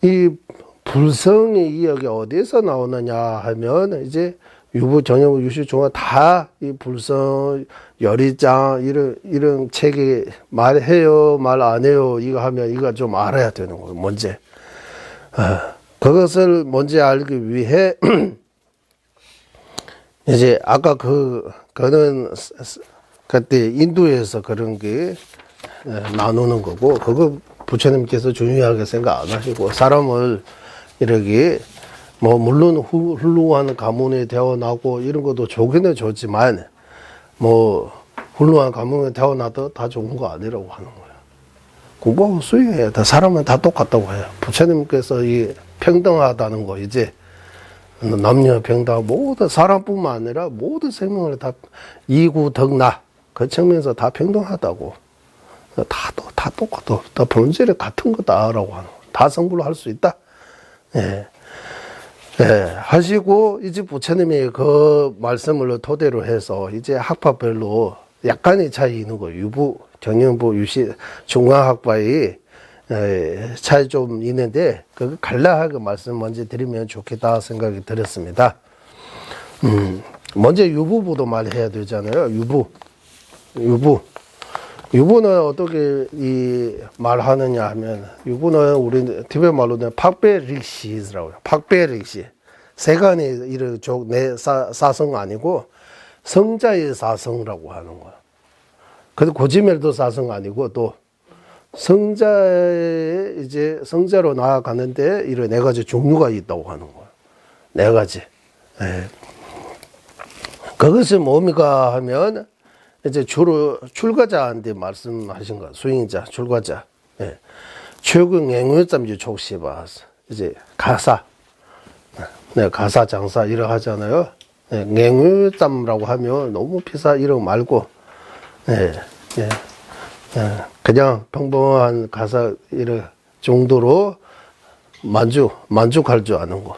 이 불성이 여기 어디서 나오느냐 하면 이제 유부, 정년부, 유시, 중간 다 이 불성, 열의장 이런 책이 말해요, 말 안 해요 이거 하면 이거 좀 알아야 되는 거예요. 뭔지. 그것을 뭔지 알기 위해 이제 아까 그는 그때 인도에서 그런 게 나누는 거고 그거 부처님께서 중요하게 생각 안 하시고 사람을 이렇게 뭐 물론 훌륭한 가문에 태어나고 이런 것도 좋기는 좋지만 뭐 훌륭한 가문에 태어나도 다 좋은 거 아니라고 하는 거예요. 공부하고 수행해야 돼. 사람은 다 똑같다고 해요. 부처님께서 이 평등하다는 거 이제 남녀 평등 모든 사람뿐만 아니라 모든 생명을 다 이구덕나 그 측면에서 다 평등하다고. 다 똑같아. 다 본질이 같은 거다라고 하는 거예요. 다 성불로 할 수 있다. 예. 하시고 이제 부처님이 그 말씀을 토대로 해서 이제 학파별로 약간의 차이 있는 거예요. 유부, 정년부, 유시, 중간학파의 차이 좀 있는데 그 간략하게 말씀 먼저 드리면 좋겠다 생각이 들었습니다. 먼저 유부부도 말해야 되잖아요. 유부는 어떻게 이 말하느냐 하면 유부는 우리 티베트 말로는 팍베릭시라고 해요. 팍베릭시. 세간의 이런 내 사성 아니고 성자의 사성이라고 하는 거야. 근데 고지멜도 사성 아니고 또 성자의 이제 성자로 나아가는데 이런 네 가지 종류가 있다고 하는 거야. 네 가지. 그것이 뭡니까 하면 이제 주로 출가자한테 말씀하신 거, 수행자, 출가자. 최근 앵외점지 촉시바. 이제 가사. 가사, 장사, 이러 하잖아요. 앵외점이라고 하면 너무 비싸, 이런 거 말고, 그냥 평범한 가사, 이런 정도로 만족할 줄 아는 거.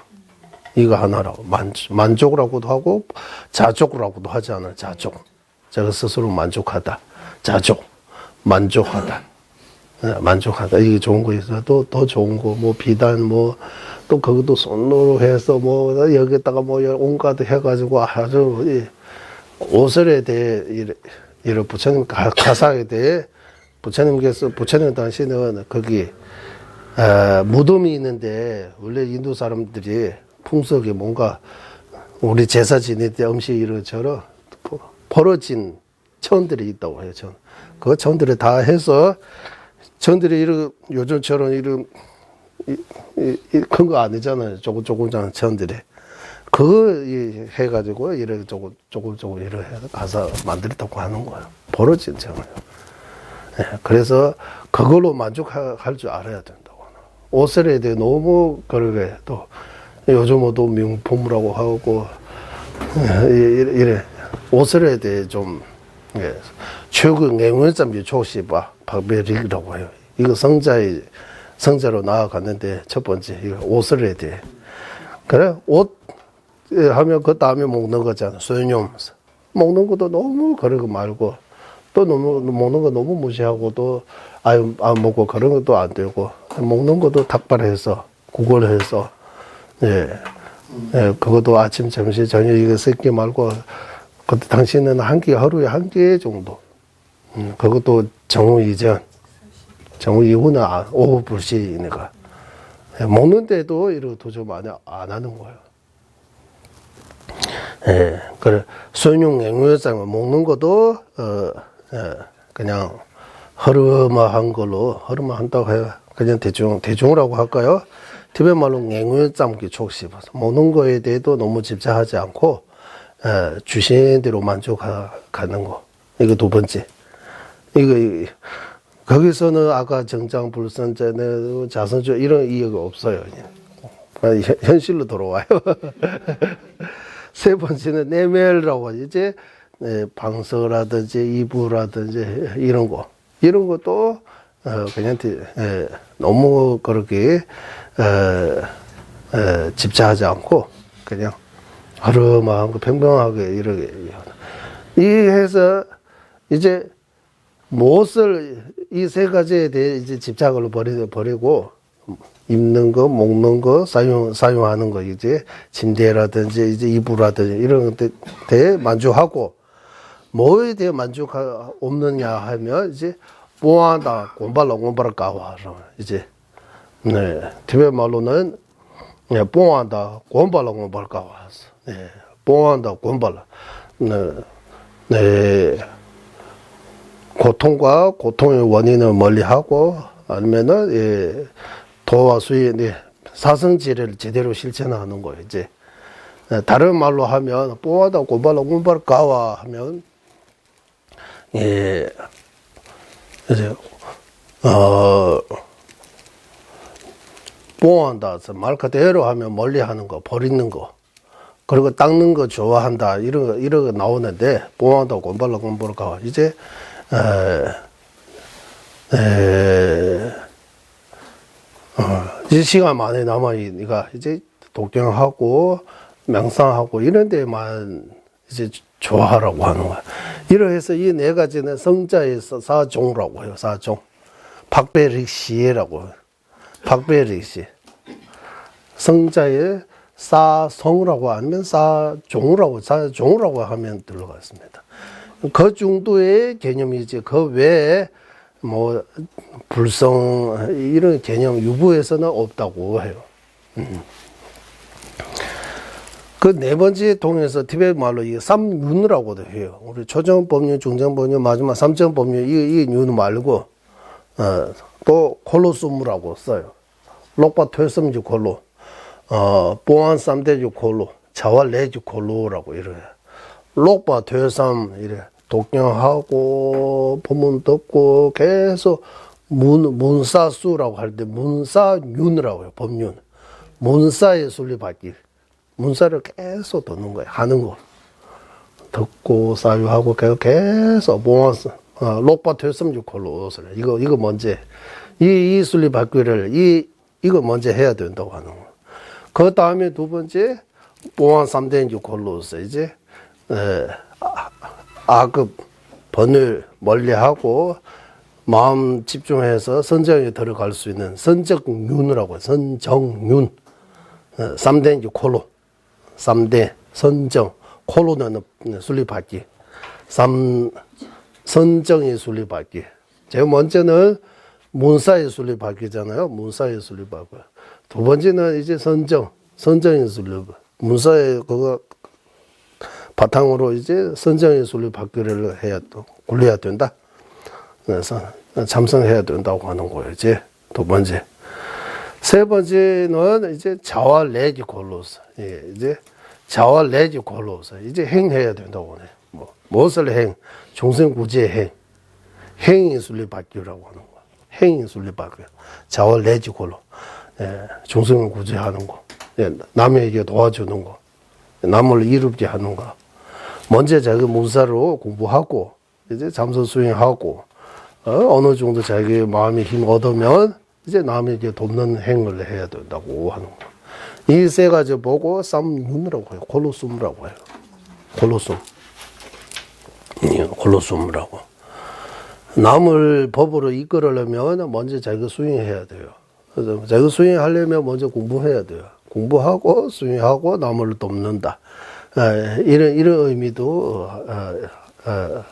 이거 하나라고. 만족이라고도 하고, 자족이라고도 하지 않아요. 자족. 제가 스스로 만족하다. 자족. 만족하다. 만족하다. 이게 좋은 거 있어도 더 좋은 거, 뭐, 비단, 뭐, 또 그것도 손으로 해서 뭐, 여기다가 뭐, 온갖 해가지고 아주, 오설에 대해, 이런 부처님 가사에 대해 부처님 당시는 거기, 무덤이 있는데, 원래 인도 사람들이 풍속에 뭔가, 우리 제사 지낼 때 음식 이런처럼, 벌어진 천들이 있다고 해요. 그 천들을 다 해서 천들이 이런 요즘처럼 이런 큰 거 아니잖아요. 조금 천들이. 그거 해가지고 이렇게 조금 이렇게 가서 만들었다고 하는 거예요. 벌어진 정을. 예, 그래서 그걸로 만족할 줄 알아야 된다고. 옷에 대해 너무 그러게 또 요즘은 또 명품이라고 하고 이래 옷에 대해 좀 최고 맹원점이 조시바 박배릭이라고 해요. 이거 성자로 나아갔는데 첫 번째 이거 옷에 대해 그래 옷 하면 그 다음에 먹는 거잖아. 소유념 먹는 것도 너무 그러고 말고 또 너무 먹는 거 너무 무시하고 또 안 먹고 그런 것도 안 되고 먹는 것도 닭발해서 구걸해서 예, 그것도 아침 점심 저녁 이거 새끼 말고 그때 당신은 하루에 한 끼 정도 그것도 정오 이전 정오 이후는 오후 불시니까 먹는데도 이렇게 도저히 많이 안 하는 거예요. 예, 그래 소용 앵무장은 먹는 것도 그냥 허름한 걸로 허름한다고 해요. 그냥 대중이라고 할까요? 티베트 말로 앵무장기 촉씹어서 먹는 거에 대해도 너무 집착하지 않고 주신 대로 만족하는 거. 이거 두 번째. 이거 거기서는 아까 정장불선제는 자선주 이런 이유가 없어요. 그냥. 현실로 돌아와요. 세 번째는 내멜이라고 이제 방서라든지 이부라든지 이런 것도 그냥 너무 그렇게 집착하지 않고 그냥 허름한 거 평평하게 이렇게 이 해서 이제 무엇을 이 세 가지에 대해 이제 집착을 버리고 입는 거, 먹는 거, 사용하는 거, 이제 침대라든지 이제 이불라든지 이런 것에 대해 만족하고 뭐에 대해 만족 없느냐 하면 이제 뽕하다 곰발라 까와 이제 네 티베트 말로는 뽕하다 곰발라 까와 네 뽕한다 곰발라 네 고통과 고통의 원인을 멀리하고 아니면은 도와 수의 사성지를 제대로 실천하는 거예요. 이제 다른 말로 하면 뽕하다 곰발라 까와 하면 이제 뽕한다 말 그대로 하면 멀리하는 거 버리는 거 그리고 닦는 거 좋아한다 이런 거 나오는데 뽕한다 곰발라 까와 이제 이제 시간 많이 남아니까 이제 독경하고 명상하고 이런 데만 이제 좋아하라고 하는 거야. 이러해서 이 네 가지는 성자에서 사종이라고 해요. 사종. 박배릭시라고 해요. 박배릭시. 성자의 사성이라고 아니면 사종이라고 하면 들어갔습니다. 그 정도의 개념이지 그 외에 뭐 불성 이런 개념 유부에서는 없다고 해요. 그 네 번째 통해서 티베트 말로 이 삼윤이라고도 해요. 우리 초정법륜, 중정법륜, 마지막 삼정법륜 이 윤 말고 또 콜로스무라고 써요. 록바 퇴섬주 콜로, 뽕한 삼대주 콜로, 자왈레주 콜로라고 이래요. 록바 퇴섬 이래 독경하고 법문 듣고 계속 문사수라고 할 때 문사윤이라고 해요. 법륜. 문사의 순리받기. 문사를 계속 듣는 거예요. 하는 거. 듣고 사유하고 계속 모아서 록바 퇴섬주 콜로 옷을 이거 먼저 이 순리받기를 이거 먼저 해야 된다고 하는 거. 그 다음에 두 번째 뽕한 삼대주 콜로 옷을 이제 악업 번을 멀리하고 마음 집중해서 선정에 들어갈 수 있는 선정윤이라고 해요. 선정윤. 3대 이제 콜로. 3대 선정. 콜로는 순리받기. 선정의 순리받기. 제일 먼저는 문사의 순리받기잖아요. 문사의 순리받기. 두 번째는 이제 선정의 순리받기. 문사의 그거 바탕으로 이제 선정의 순리받기를 해야 또 굴려야 된다. 그래서 참선해야 된다고 하는 거예요. 이제 두 번째. 세 번째는 이제 자와 내지 골로서. 예, 이제 자와 내지 골로서. 이제 행해야 된다고 하네. 뭐, 무엇을 행? 중생구제의 행. 행이 순리바뀌라고 하는 거. 행이 순리바뀌. 자와 내지 골로. 예, 중생을 구제하는 거. 예, 남에게 도와주는 거. 남을 이롭게 하는 거. 먼저 자기 문사로 공부하고, 이제 잠수 수행하고, 어느 정도 자기 마음의 힘 얻으면, 이제 남에게 돕는 행을 해야 된다고 하는 거. 이 세 가지 보고 쌈윤이라고 해요. 콜로숨이라고 해요. 콜로숨. 콜로숨이라고. 남을 법으로 이끌으려면 먼저 자기가 수행해야 돼요. 그래서 자기가 수행하려면 먼저 공부해야 돼요. 공부하고 수행하고 남을 돕는다. 이런 의미도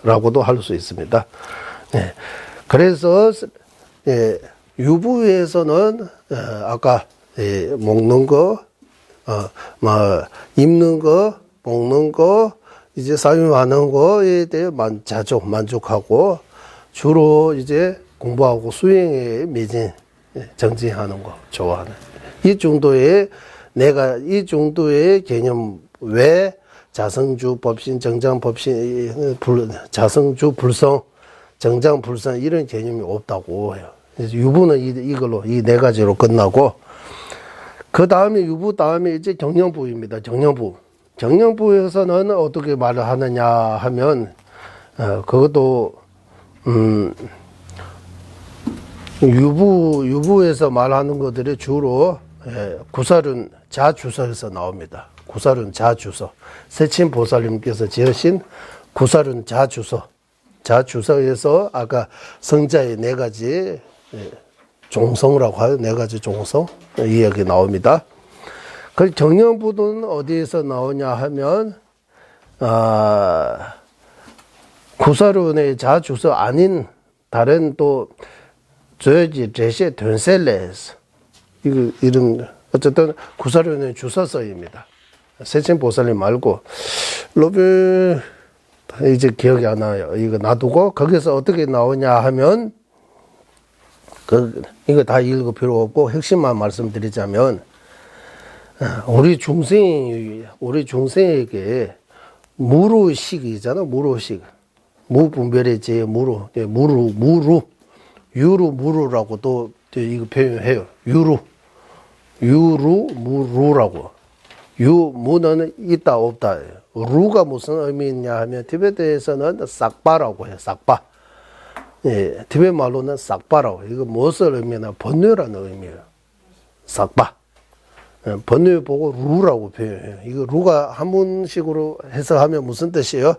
라고도 할 수 있습니다. 예. 그래서 예, 유부에서는 아까 예, 먹는 거, 입는 거, 먹는 거, 이제 사용하는 거에 대해 만족하고 주로 이제 공부하고 수행에 매진, 정진하는 거 좋아하는. 이 정도의 내가 이 정도의 개념 외 자성주 법신, 정장 법신, 자성주 불성, 정장 불성 이런 개념이 없다고 해요. 그래서 유부는 이걸로 이 네 가지로 끝나고 그 다음에 유부 다음에 이제 정령부입니다. 정령부. 정령부에서는 어떻게 말을 하느냐 하면 그것도 유부에서 말하는 것들이 주로 구사륜 자주서에서 나옵니다. 구사륜 자주서. 세친 보살님께서 지으신 구사륜 자주서. 자주서에서 아까 성자의 네 가지 종성이라고 하요. 네 가지 종성 이야기 나옵니다. 그 정령부는 어디에서 나오냐 하면 구사륜의 자주서 아닌 다른 또 저지 제시 된셀레에서 이런 어쨌든 구사륜의 주서서입니다. 세친보살님 말고 로벨 이제 기억이 안 나요. 이거 놔두고 거기서 어떻게 나오냐 하면 이거 다 읽을 필요 없고 핵심만 말씀드리자면 우리 중생에게 무루식이잖아. 무루식. 무분별의 제 무루. 유루무루라고도 이거 표현해요. 유루무루라고. 유무는 있다 없다. 루가 무슨 의미냐 하면 티베트에서는 싹바라고 해요. 싹바. 예, 티베트 말로는 싹바라고. 이거 무엇을 의미하나 번뇌라는 의미예요. 싹바. 예, 번뇌 보고 루라고 표현해요. 이거 루가 한문식으로 해석하면 무슨 뜻이에요?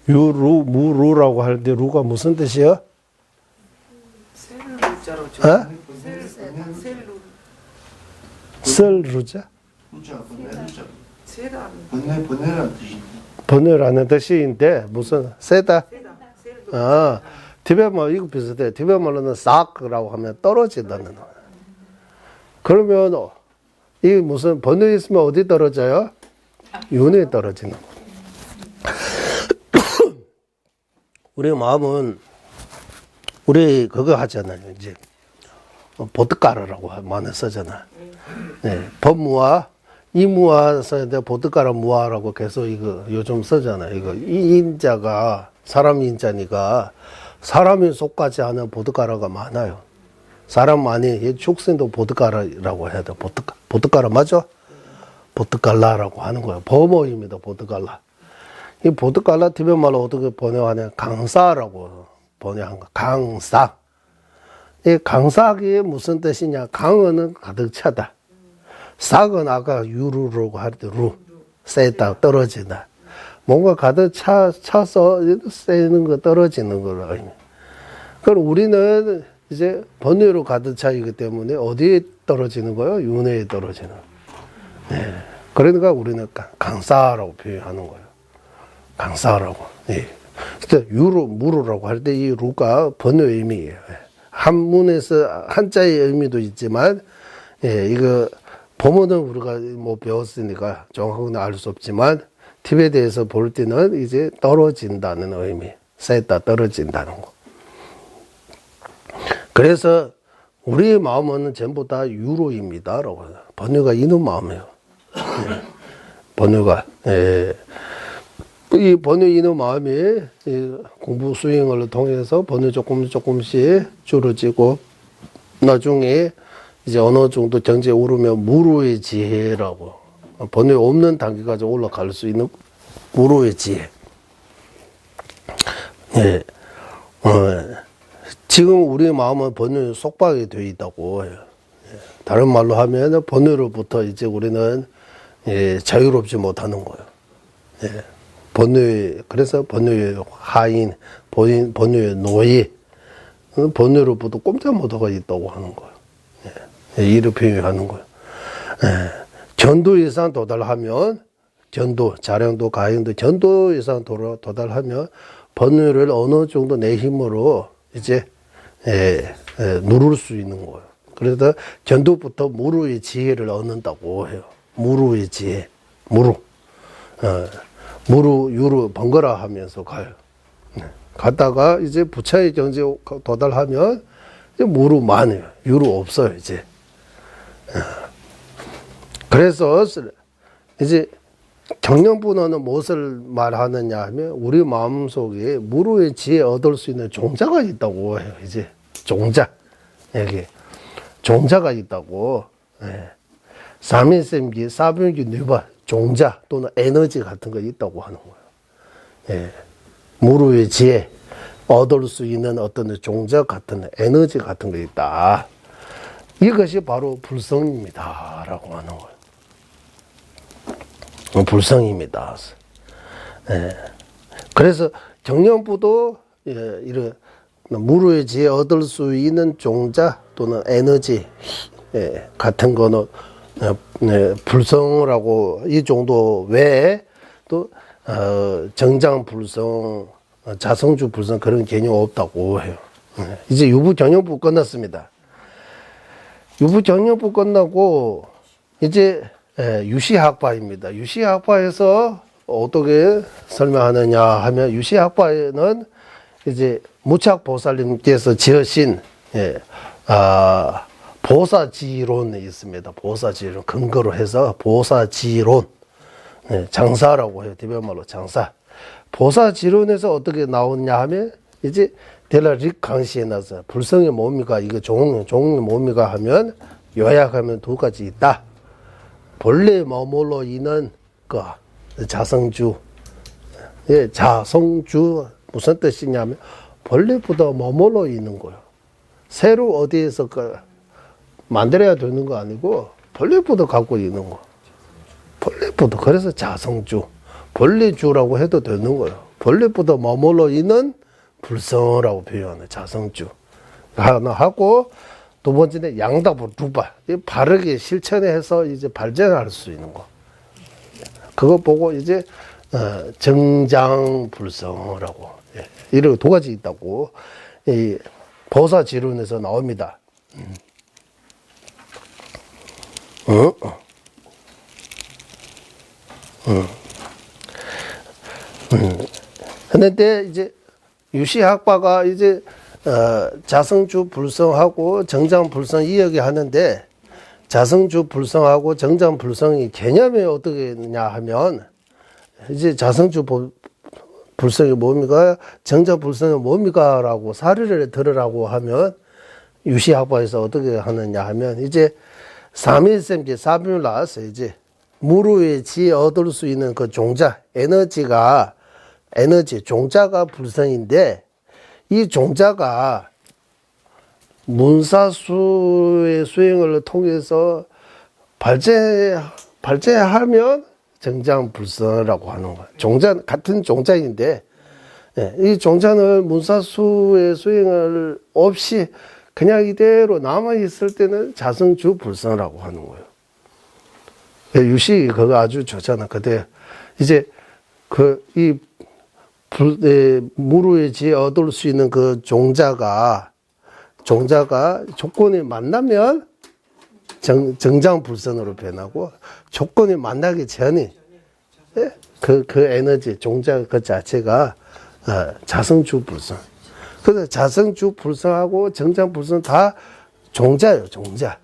유루무루라고 할 때 루가 무슨 뜻이에요? 셀루자로 셀루자? 번뇌라는 뜻입니다. 번뇌라는 뜻인데 무슨 세다? 티베트말 이거 비슷해. 티베트말로는 싹라고 하면 떨어진다는 거. 그러면 이 무슨 번뇌 있으면 어디 떨어져요? 윤회에 떨어지는 거. 우리 마음은 우리 그거 하잖아요. 이제 보드가라라고 많이 쓰잖아. 네, 법무화, 이무화 써는데 보드가라 무화라고 계속 이거 요즘 쓰잖아. 이거 이 인자가 사람 인자니까 사람이 속하지 않은 보드가라가 많아요. 사람 많이 축생도 보드가라라고 해야 돼. 보드가라 맞아? 보드갈라라고 하는 거야. 범어입니다. 보드갈라. 이 보드갈라 티베트 말로 어떻게 번역하냐? 강사라고 번역한 거. 강사. 이 강삭이 무슨 뜻이냐? 강어는 가득 차다. 삭은 아까 유루라고 할 때 루. 세다, 떨어진다. 뭔가 가득 차서 세는 거, 떨어지는 거라. 그럼 우리는 이제 번뇌로 가득 차이기 때문에 어디에 떨어지는 거예요? 윤회에 떨어지는. 네. 그러니까 우리는 강사라고 표현하는 거예요. 강사라고. 예. 그때 유루, 무루라고 할 때 이 루가 번뇌 의미예요. 한문에서 한자의 의미도 있지만, 예, 이거 범어는 우리가 뭐 배웠으니까 정확하게는 알 수 없지만, 티베트에서 볼 때는 이제 떨어진다는 의미, 세다 떨어진다는 거. 그래서 우리의 마음은 전부 다 유로입니다라고 해요. 번뇌가 있는 마음이에요. 예. 번뇌가. 예. 이 번뇌 있는 마음이 이 공부 수행을 통해서 번뇌 조금씩 줄어지고 나중에 이제 어느 정도 경지에 오르면 무로의 지혜라고 번뇌 없는 단계까지 올라갈 수 있는 무로의 지혜. 예. 지금 우리의 마음은 번뇌에 속박이 되어 있다고 해요. 예. 다른 말로 하면 번뇌로부터 이제 우리는 예, 자유롭지 못하는 거예요. 예. 그래서 번뇌의 하인, 번뇌의 노예, 번뇌로부터 꼼짝 못하고 있다고 하는 거예요. 예. 이를 표현하는 거예요. 예. 전도 이상 도달하면, 자량도, 가행도, 전도 이상 도달하면, 번뇌를 어느 정도 내 힘으로 이제, 누를 수 있는 거예요. 그래서 전도부터 무루의 지혜를 얻는다고 해요. 무루의 지혜. 무루, 유루, 번거라 하면서 가요. 갔다가 이제 부처의 경지에 도달하면, 이제 무루만해요. 유루 없어요, 이제. 그래서 이제 경영분어는 무엇을 말하느냐 하면 우리 마음속에 무루의 지혜 얻을 수 있는 종자가 있다고 해요. 이제 종자, 여기 종자가 있다고. 예. 삼인샘기, 사변기, 뇌바 종자 또는 에너지 같은 거 있다고 하는 거예요. 예. 무루의 지혜 얻을 수 있는 어떤 종자 같은 에너지 같은 거 있다. 이것이 바로 불성입니다라고 하는 거예요. 불성입니다. 예. 그래서 경영부도 예, 이런 무루의 지혜 얻을 수 있는 종자 또는 에너지 예, 같은 거는 불성이라고 이 정도 외에 또 정장불성, 자성주 불성 그런 개념 없다고 해요. 예. 이제 유부 경영부 끝났습니다. 유부 경영부 끝나고 이제 유시학파입니다. 유시학파에서 어떻게 설명하느냐 하면 유시학파에는 이제 무착보살님께서 지으신 보사지론이 있습니다. 보사지론 근거로 해서 보사지론 장사라고 해요. 디베말로 장사. 보사지론에서 어떻게 나오냐 하면 이제 델라릭 강시에 나서 불성이 뭡니까? 이거 종이 뭡니까? 하면 요약하면 두 가지 있다. 본래 머물러 있는 그 자성주. 예, 자성주 무슨 뜻이냐면 본래보다 머물러 있는 거예요. 새로 어디에서 만들어야 되는 거 아니고 본래보다 갖고 있는 거. 본래보다 그래서 자성주. 본래주라고 해도 되는 거예요. 본래보다 머물러 있는 불성이라고 표현하는 자성주. 하나 하고 두 번째는 양답을 두발. 바르게 실천해서 이제 발전할 수 있는 거. 그거 보고 이제 정장불성이라고 이런 두 가지 있다고 이 보사지론에서 나옵니다. 그런데 이제 유시학파가 이제 자성주 불성하고 정장 불성 이야기 하는데 자성주 불성하고 정장 불성이 개념이 어떻게 있느냐 하면 이제 자성주 불성이 뭡니까? 정장 불성이 뭡니까? 라고 사례를 들으라고 하면 유시학파에서 어떻게 하느냐 하면 이제 삼일sem기 사변을 나왔어요. 이제 무루의 지혜 얻을 수 있는 그 종자 종자가 불성인데 이 종자가 문사수의 수행을 통해서 발제하면 정장불성이라고 하는 거예요. 같은 종자인데, 이 종자는 문사수의 수행을 없이 그냥 이대로 남아있을 때는 자성주불성이라고 하는 거예요. 유시 그거 아주 좋잖아. 그때 이제 무루의 지혜 얻을 수 있는 그 종자가 조건이 만나면 정장불선으로 변하고 조건이 만나기 전에 그 에너지 종자 그 자체가 자성주불선. 그래서 자성주불선하고 정장불선 다 종자예요, 종자.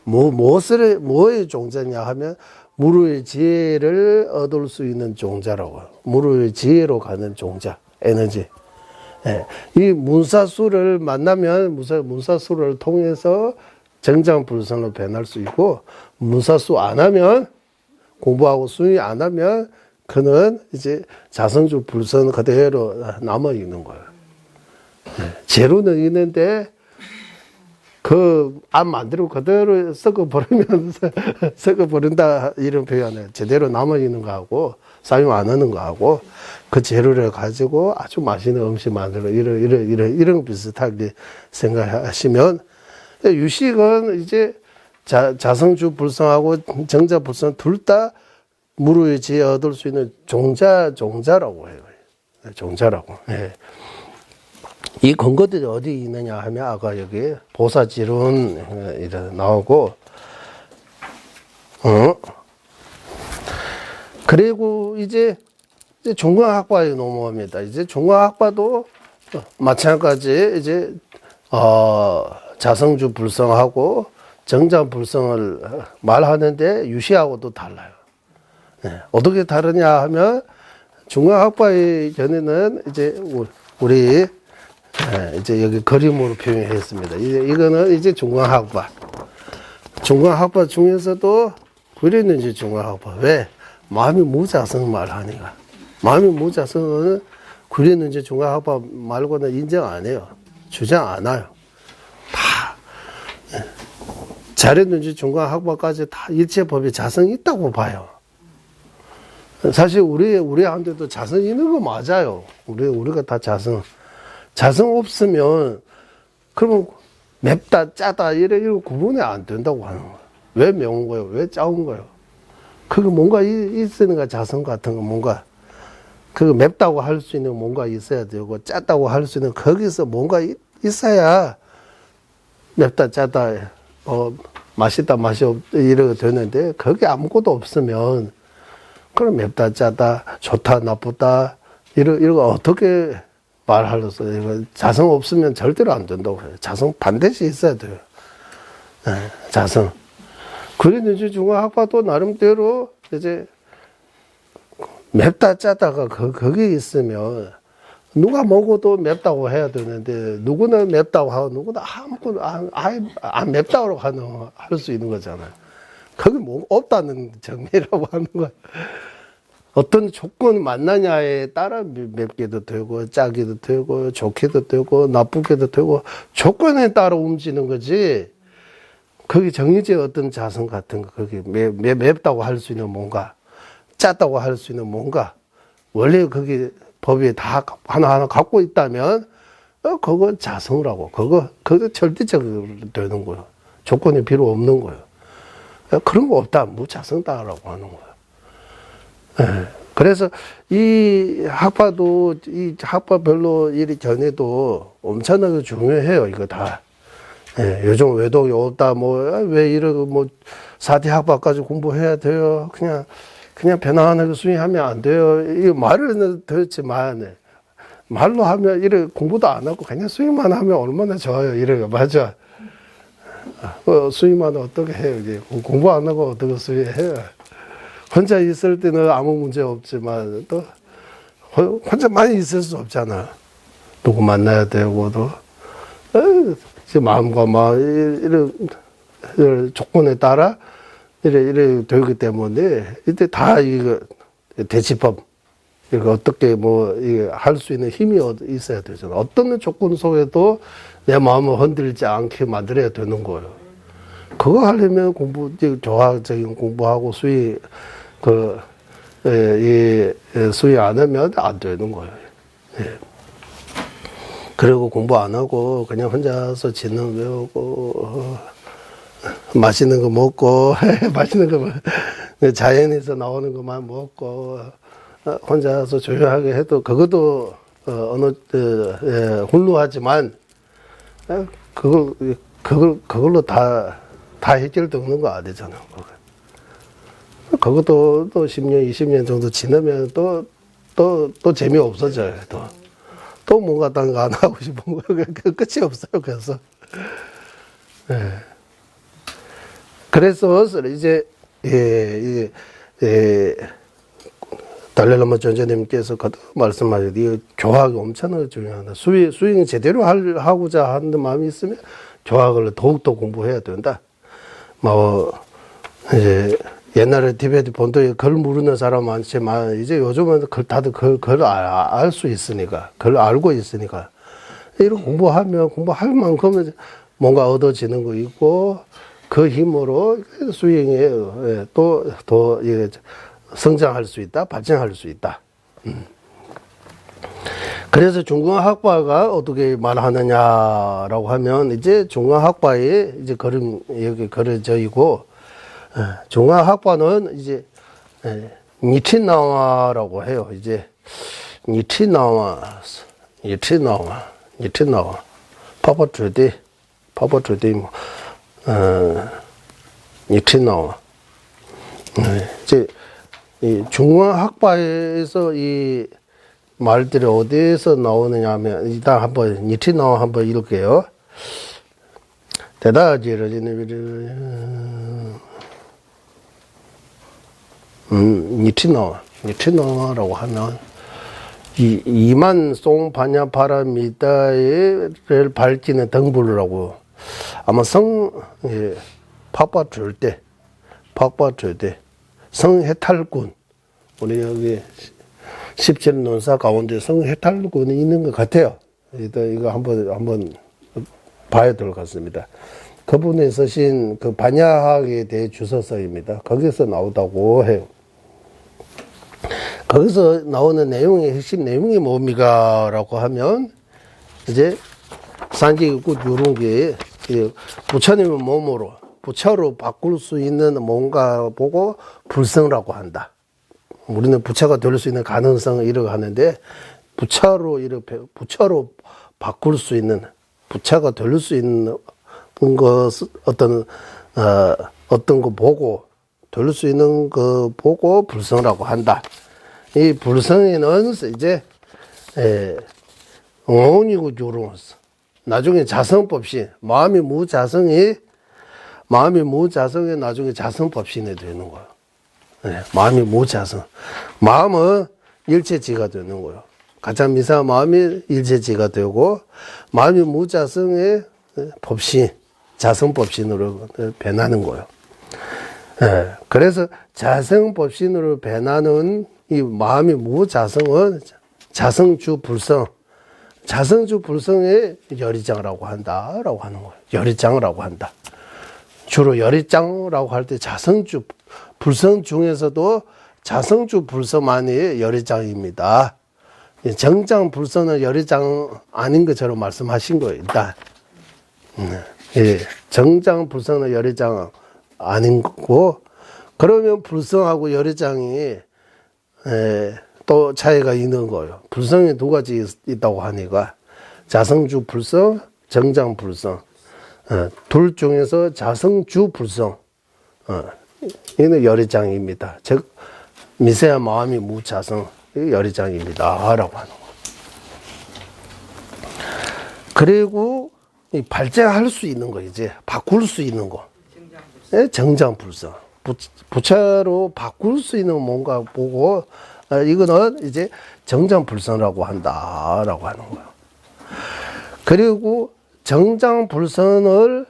뭐의 종자냐 하면, 무르의 지혜를 얻을 수 있는 종자라고요. 무르의 지혜로 가는 종자, 에너지. 예. 이 문사수를 만나면, 문사수를 통해서 정장불선으로 변할 수 있고, 문사수 안 하면, 공부하고 수행 안 하면, 그는 이제 자성주 불선 그대로 남아 있는 거예요. 예. 재료는 있는데, 안 만들고 그대로 썩어버리면서, 썩어버린다, 이런 표현을 제대로 남아있는 거하고, 사용 안 하는 거하고, 그 재료를 가지고 아주 맛있는 음식 만들어, 이런 비슷하게 생각하시면, 유식은 이제 자성주 불성하고 정자 불성 둘 다 무르의 지혜 얻을 수 있는 종자라고 해요. 종자라고. 예. 이 근거들이 어디 있느냐 하면 아까 여기 보사지론 이래 나오고, 그리고 이제 중간학과에 넘어옵니다. 이제 중간학과도 마찬가지 이제 자성주 불성하고 정장 불성을 말하는데 유시하고도 달라요. 네. 어떻게 다르냐 하면 중간학과의 전에는 이제 우리 이제 여기 그림으로 표현했습니다. 이거는 이제 중간학과. 중간학과 중에서도 우리는 이제 중간학과. 왜? 마음이 무자성 말하니까. 마음이 무자성은 우리는 이제 중간학과 말고는 인정 안 해요. 주장 안 해요. 다. 잘했는지 중간학과까지 다 일체법에 자성이 있다고 봐요. 사실 우리한테도 자성 있는 거 맞아요. 우리가 다 자성 없으면, 그러면 맵다, 짜다, 이런 구분이 안 된다고 하는 거예요. 왜 매운 거예요? 왜 짜운 거예요? 그게 뭔가 있으니까 자성 같은 거 뭔가, 그거 맵다고 할 수 있는 뭔가 있어야 되고, 짰다고 할 수 있는 거기서 뭔가 있어야 맵다, 짜다, 맛있다, 맛이 없다, 이러게 되는데, 거기 아무것도 없으면, 그럼 맵다, 짜다, 좋다, 나쁘다, 이거 어떻게 말하려서, 이거 자성 없으면 절대로 안 된다고 해요. 자성 반드시 있어야 돼요. 네, 자성. 그래도 이제 중간학과도 나름대로 이제 맵다, 짜다가 거기 있으면 누가 먹어도 맵다고 해야 되는데, 누구는 맵다고 하고, 누구는 아무것도 안 맵다고 할 수 있는 거잖아요. 그게 뭐 없다는 정리라고 하는 거야. 어떤 조건이 만나냐에 따라 맵게도 되고, 짜기도 되고, 좋게도 되고, 나쁘게도 되고, 조건에 따라 움직이는 거지. 거기 정해진 어떤 자성 같은 거, 거기 맵다고 할 수 있는 뭔가, 짰다고 할 수 있는 뭔가, 원래 거기 법이 다 하나하나 갖고 있다면, 그거 자성이라고. 그거 절대적으로 되는 거예요. 조건이 필요 없는 거예요. 그런 거 없다. 무자성다라고 하는 거예요. 예. 그래서 이 학파도, 이 학파별로 일 전에도 엄청나게 중요해요. 이거 다. 예. 요즘 외독이 없다. 왜 이러고 사대 학파까지 공부해야 돼요. 그냥 편안하게 수행하면 안 돼요. 이 말은 듣지만, 말로 하면 이래 공부도 안 하고 그냥 수행만 하면 얼마나 좋아요. 이래가 맞아. 수행만 어떻게 해요? 이제 공부 안 하고 어떻게 수행해요? 혼자 있을 때는 아무 문제 없지만 또 혼자만 있을 수 없잖아. 누구 만나야 되고 또 마음과 마음 이런 조건에 따라 이래 되기 때문에 이때 다 이거 대치법 이거 어떻게 할 수 있는 힘이 있어야 되잖아. 어떤 조건 속에도 내 마음을 흔들지 않게 만들어야 되는 거예요. 그거 하려면 조화적인 공부하고 수위 수위 안 하면 안 되는 거예요. 예. 그리고 공부 안 하고 그냥 혼자서 지능 외우고 맛있는 거 먹고 맛있는 거 자연에서 나오는 것만 먹고 혼자서 조용하게 해도 그것도 훌륭하지만 그걸로 다 해결되는 거 아니잖아요. 그것도 또 10년, 20년 정도 지나면 또 재미없어져요. 또 뭔가 딴 거 안 하고 싶은 거. 끝이 없어요. 그래서. 그래서 이제 달라라마 전자님께서 말씀하셨듯이 교학이 엄청나게 중요하다. 수행 제대로 하고자 하는 마음이 있으면 교학을 더욱더 공부해야 된다. 뭐 이제 옛날에 티베트 본토에 글 모르는 사람 많지만 이제 요즘은 다들 글 알 수 있으니까, 글 알고 있으니까 이런 공부하면 공부할 만큼 뭔가 얻어지는 거 있고 그 힘으로 수행에 또 성장할 수 있다, 발전할 수 있다. 그래서 중간학과가 어떻게 말하느냐라고 하면 이제 중간학과에 이제 여기 그려져 있고 중간학과는 이제 니티나와라고 해요. 이제 니티나와 파파트디 니티나와 이제 이 중간학과에서 이 말들이 어디에서 나오느냐 하면 일단 한번 니티나와 한번 읽을게요. 니티나와라고 하면 이 이만 송반야 파라미다를 밝히는 등불이라고 아마 파파줄 때 성해탈군 우리 여기 17논사 가운데 성해탈군이 있는 것 같아요. 이거 한번 봐야 될 것 같습니다. 그분이 쓰신 그 반야학에 대해 주서서입니다. 거기서 나오다고 해요. 거기서 나오는 내용의 핵심 내용이 뭡니까? 라고 하면 이제 산지국 이런 게 부처님의 몸으로 부처로 바꿀 수 있는 뭔가 보고 불성이라고 한다. 우리는 부처가 될 수 있는 가능성을 이렇게 하는데 부처로 바꿀 수 있는 부처가 될 수 있는 것 어떤 거 보고 될 수 있는 거 보고 불성이라고 한다. 이 불성에는 이제 옹이고 주로서 나중에 자성법신 마음이 무자성에 나중에 자성법신이 되는 거예요. 마음이 무자성. 마음은 일체지가 되는 거예요. 가장 미세한 마음이 일체지가 되고 마음이 무자성의 법신, 자성법신으로 변하는 거예요. 그래서 자성법신으로 변하는 이 마음이 무자성은 자성주 불성, 자성주 불성의 열의장이라고 한다라고 하는 거예요. 열의장이라고 한다. 주로 열의장이라고 할 때 자성주 불성 중에서도 자성주 불성만이 열의장입니다. 정장 불성은 열의장 아닌 것처럼 말씀하신 거예요. 일단 정장 불성은 열의장 아닌 거고 그러면 불성하고 열의장이 또 차이가 있는 거예요. 불성이 두 가지 있다고 하니까 자성주 불성, 정장 불성. 둘 중에서 자성주 불성. 이는 열의장입니다. 즉 미세한 마음이 무자성, 열의장입니다. 라고 하는 거. 그리고 발전할 수 있는 거 이제 바꿀 수 있는 거. 정장 불성. 부처로 바꿀 수 있는 뭔가 보고 이거는 이제 정장 불성이라고 한다라고 하는 거예요. 그리고 정장 불성을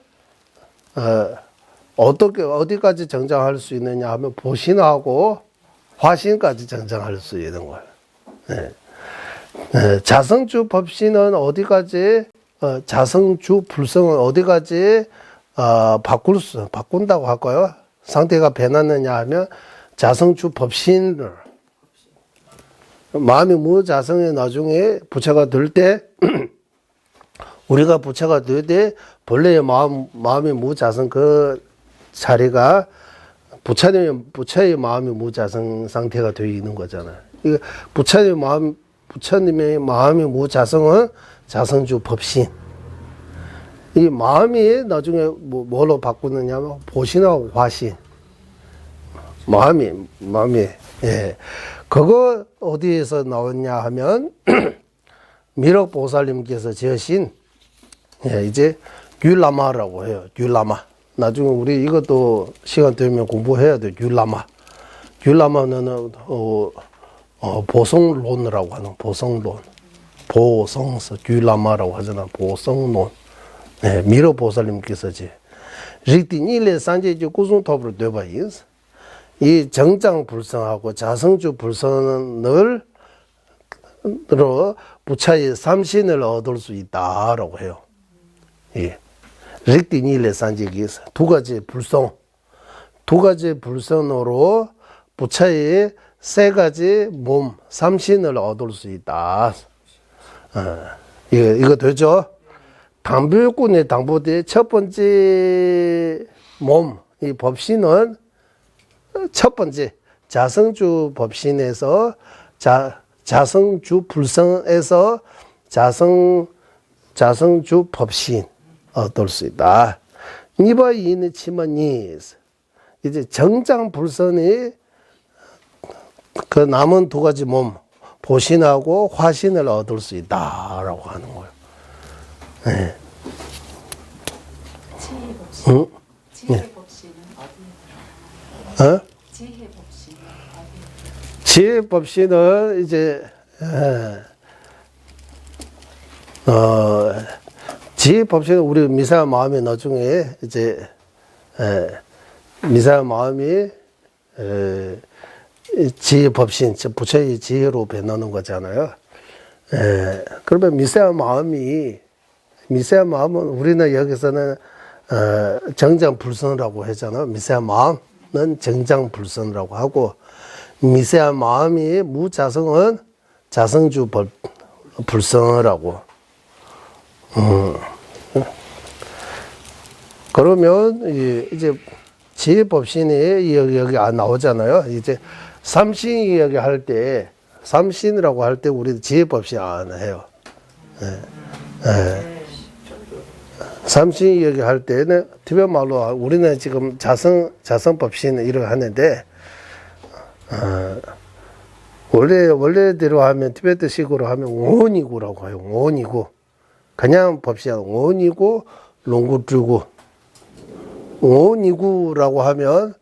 어디까지 정장할 수 있느냐 하면 보신하고 화신까지 정장할 수 있는 거예요. 자성주 법신은 어디까지 자성주 불성은 어디까지 바꾼다고 할까요? 상태가 변하느냐 하면 자성주 법신을 마음이 무자성에 나중에 부처가 될 때 우리가 부처가 될 때 본래의 마음이 무자성 그 자리가 부처의 마음이 무자성 상태가 되어 있는 거잖아요. 부처님의 마음이 무자성은 자성주 법신. 이 마음이 나중에 뭘로 바꾸느냐면 보신하고 화신. 마음이 그거 어디에서 나왔냐 하면 미륵보살님께서 지으신 이제 귤라마라고 해요. 귤라마. 나중에 우리 이것도 시간 되면 공부해야 돼. 귤라마. 귤라마는 보성론이라고 하는 보성론. 보성서 귤라마라고 하잖아. 보성론. 네, 미러 보살님께서지. 릭디니레 산제지 구송톱으로 되봐 있어. 이 정장 불성하고 자성주 불성을 부처의 삼신을 얻을 수 있다라고 해요. 예. 릭디니레 산제기 두 가지 불성, 두 가지 불성으로 부처의 세 가지 몸 삼신을 얻을 수 있다. 이거 되죠? 당부꾼의 당부대 첫 번째 몸, 이 법신은 첫 번째 자성주 법신에서 자성주 불성에서 자성주 법신 얻을 수 있다. 이바 이는 치마니 이제 정장 불선이 그 남은 두 가지 몸 보신하고 화신을 얻을 수 있다라고 하는 거예요. 네. 지혜 법신. 응? 지혜 법신은 어디에? 지혜 법신은 어디에? 지혜 법신은 이제 지혜 법신은 우리 미사 마음이 나중에 이제 미사 마음이 지혜 법신, 부처의 지혜로 변하는 거잖아요. 그러면 미사 마음은 우리는 여기서는 정장불선이라고 하잖아요. 미사 마음은 정장불선이라고 하고 미사 마음이 무자성은 자성주 불성이라고. 그러면 이제 지혜법신이 여기 안 나오잖아요. 이제 삼신 이야기할 때, 삼신이라고 할 때 우리 지혜법신 안 해요. 삼신 이야기할 때는 티베트 말로 우리는 지금 자성법신 이렇게 하는데 원래대로 하면 티베트식으로 하면 오니구라고 해요. 오니구. 그냥 법신 오니구 롱구주구. 오니구라고 하면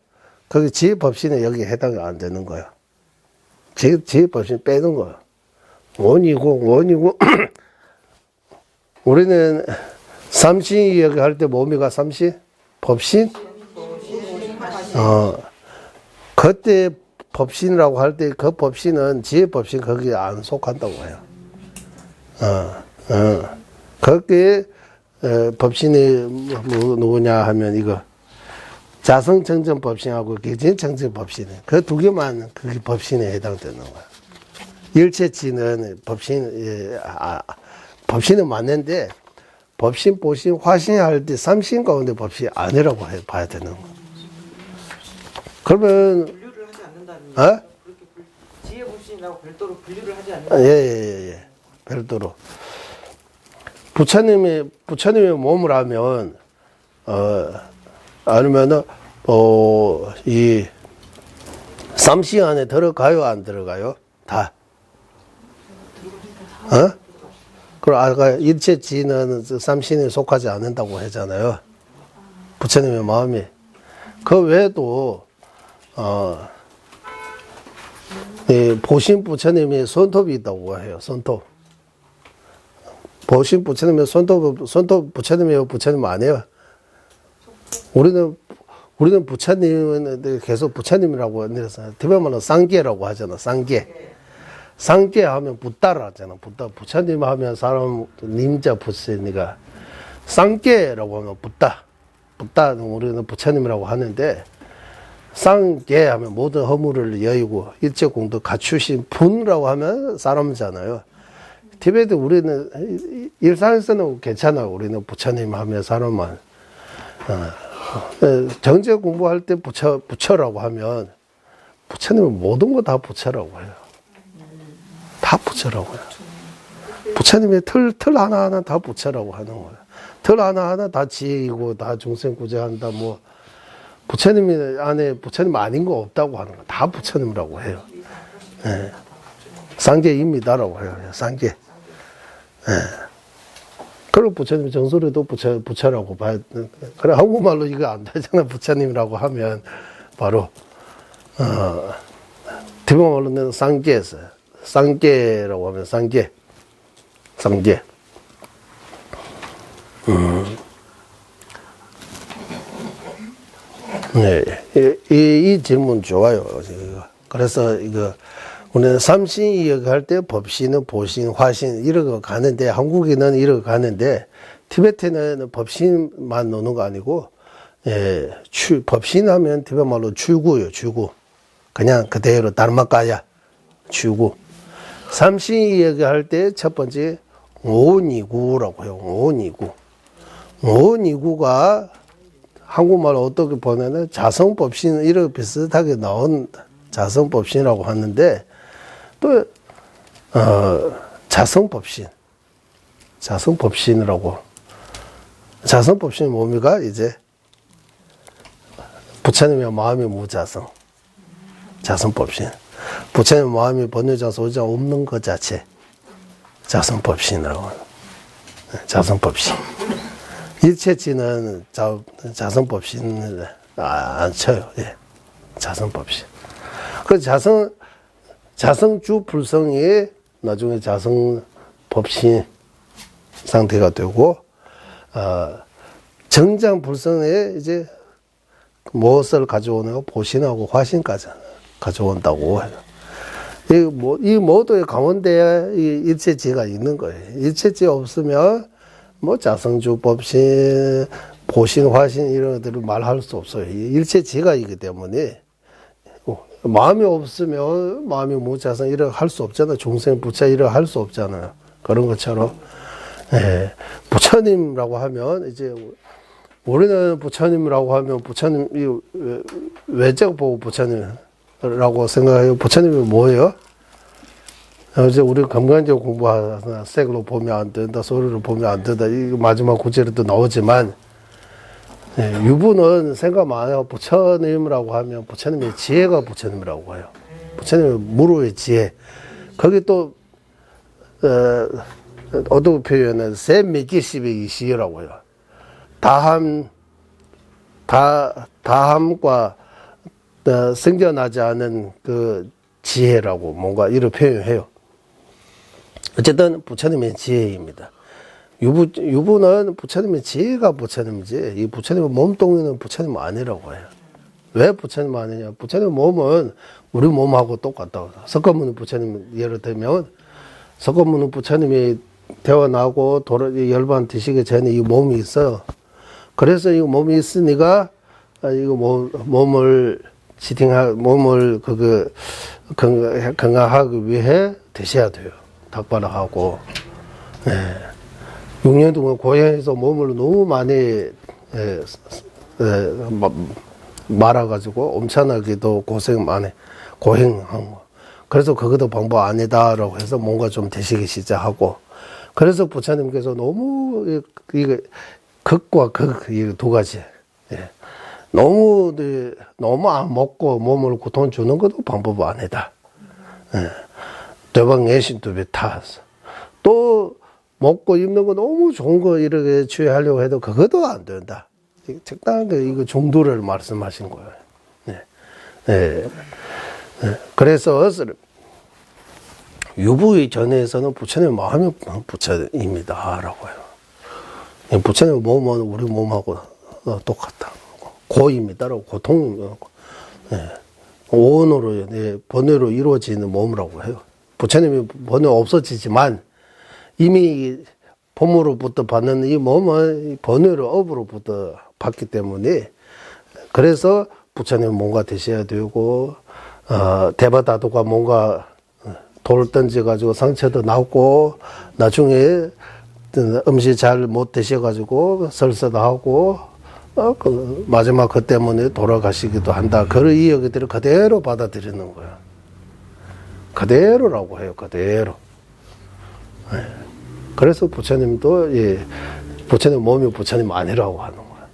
거기 지혜법신에 여기 해당이 안 되는 거야. 지혜법신 빼는 거야. 오니구. 우리는 삼신 이야기할 때 뭐미가 삼신? 법신? 그때 법신이라고 할 때 그 법신은 지혜법신 거기에 안 속한다고 해요. 거기에 법신이 뭐 누구냐 하면 이거 자성정전 법신하고 개진정전 법신 그 두 개만 그게 법신에 해당되는 거야. 일체치는 법신은 맞는데 법신, 보신, 화신 할 때 삼신 가운데 법신이 아니라고 봐야 되는 거야. 그러면 분류를 하지 않는다는 어? 그렇게 지혜 법신이라고 별도로 분류를 하지 않는다. 예. 별도로. 부처님의 몸을 하면, 아니면은, 이, 삼신 안에 들어가요, 안 들어가요? 다. 그리고 아까 일체지는 삼신에 속하지 않는다고 하잖아요. 부처님의 마음이. 그 외에도, 보신 부처님의 손톱이 있다고 해요, 손톱. 보신 부처님의 손톱 부처님이에요, 부처님 아니에요? 우리는 부처님은 계속 부처님이라고 해서, 티베트말로 쌍계라고 하잖아, 쌍계. 쌍계 하면 붓다를 하잖아, 붓다. 부처님 하면 사람, 님자 부처니까. 쌍계라고 하면 붓다. 붓다는 우리는 부처님이라고 하는데, 쌍계 하면 모든 허물을 여의고, 일체 공도 갖추신 분이라고 하면 사람이잖아요. 티베트 우리는 일상에서는 괜찮아요. 우리는 부처님 하면 사람만. 정제 공부할 때 부처라고 하면 부처님은 모든 거 다 부처라고 해요. 다 부처라고 해요. 부처님의 틀 하나하나 다 부처라고 하는 거예요. 틀 하나하나 다 지혜이고 다 중생 구제한다. 뭐 부처님 안에 부처님 아닌 거 없다고 하는 거 다 부처님이라고 해요. 쌍계입니다라고 해요. 쌍계. 그리고 부처님 정소리도 부처라고 봐야 돼. 그래, 한국말로 이거 안 되잖아. 부처님이라고 하면 바로, 티베트말로는 쌍계에서, 쌍계라고 하면 쌍계. 네, 이 질문 좋아요. 그래서 우리는 삼신 이야기할 때 법신은 보신, 화신 이런 거 가는데, 한국에는 이런 거 가는데, 티베트는 법신만 노는 거 아니고, 예, 법신 하면 티베트 말로 출구요, 출구. 그냥 그대로 다르마까야, 출구. 삼신 이야기할 때 첫 번째 오니구라고 해요. 오니구가 한국말로 어떻게 보면은 자성법신 이렇게 비슷하게 나온 자성법신이라고 하는데, 또 자성법신이라고. 자성법신이 뭡니까? 이제 부처님의 마음이 무자성. 자성법신. 부처님의 마음이 번뇌자성 오자 없는 것 자체. 자성법신이라고. 자성법신. 일체지는 자성법신을 안 쳐요. 예. 자성법신. 그 자성주 불성이 나중에 자성법신 상태가 되고, 정장 불성에 이제 무엇을 가져오느냐, 보신하고 화신까지 가져온다고 해요. 이 모두의 가운데에 이 일체지가 있는 거예요. 일체지 없으면 뭐 자성주 법신, 보신, 화신 이런 것들을 말할 수 없어요. 일체지가 있기 때문에 마음이 없으면 마음이 무자성 이런 할 수 없잖아요. 중생 부처 이런 할 수 없잖아요. 그런 것처럼 예, 부처님이라고 하면 이제 우리는 부처님이라고 하면 부처님 외적 보고 부처님이라고 생각해요. 부처님이 뭐예요? 이제 우리 감관적 공부하나 색으로 보면 안 된다, 소리로 보면 안 된다. 이 마지막 구절에도 나오지만 예, 유부는 생각 많이 하고 부처님이라고 하면 부처님의 지혜가 부처님이라고 해요. 부처님의 무로의 지혜. 거기 또 어떤 표현은 세미기십의 이시라고 해요. 다함과 생겨나지 않은 그 지혜라고 뭔가 이렇게 표현해요. 어쨌든 부처님의 지혜입니다. 유부는 부처님의 지혜가 부처님이지, 이 부처님의 몸뚱이는 부처님 아니라고 해요. 왜 부처님 아니냐? 부처님 몸은 우리 몸하고 똑같다고. 석가모니 부처님 예를 들면, 석가모니 부처님이 태어나고 열반 드시기 전에 이 몸이 있어요. 그래서 이 몸이 있으니까 이거 몸을 건강하기 위해 드셔야 돼요. 닭바락하고. 네. 6년 동안 고향에서 몸을 너무 많이 말아가지고 엄청나게도 고생한 거. 그래서 그것도 방법 아니다라고 해서 뭔가 좀 드시기 시작하고. 그래서 부처님께서 너무 이거 극과 극 이 두 가지. 예. 너무 안 먹고 몸을 고통 주는 것도 방법 아니다. 예. 대방 내신도 비타서 또 먹고 입는 거 너무 좋은 거 이렇게 취하려고 해도 그것도 안 된다. 적당하게 이거 정도를 말씀하신 거예요. 네. 네. 네. 그래서 유부의 전에서는 부처님의 마음이 부처입니다라고 해요. 부처님의 몸은 우리 몸하고 똑같다. 고입니다라고 고통입니다. 네. 오온으로 번뇌로 이루어지는 몸이라고 해요. 부처님이 번뇌 없어지지만 이미 봄으로부터 받는 이 몸은 번뇌로 업으로부터 받기 때문에 그래서 부처님 뭔가 드셔야 되고 대바다도가 뭔가 돌을 던져가지고 상처도 나고 나중에 음식 잘 못 드셔가지고 설사도 하고 마지막 그 때문에 돌아가시기도 한다. 그런 이야기들을 그대로 받아들이는 거야. 그대로라고 해요. 그대로. 네. 그래서 부처님도 부처님 몸이 부처님 아니라고 하는 거야.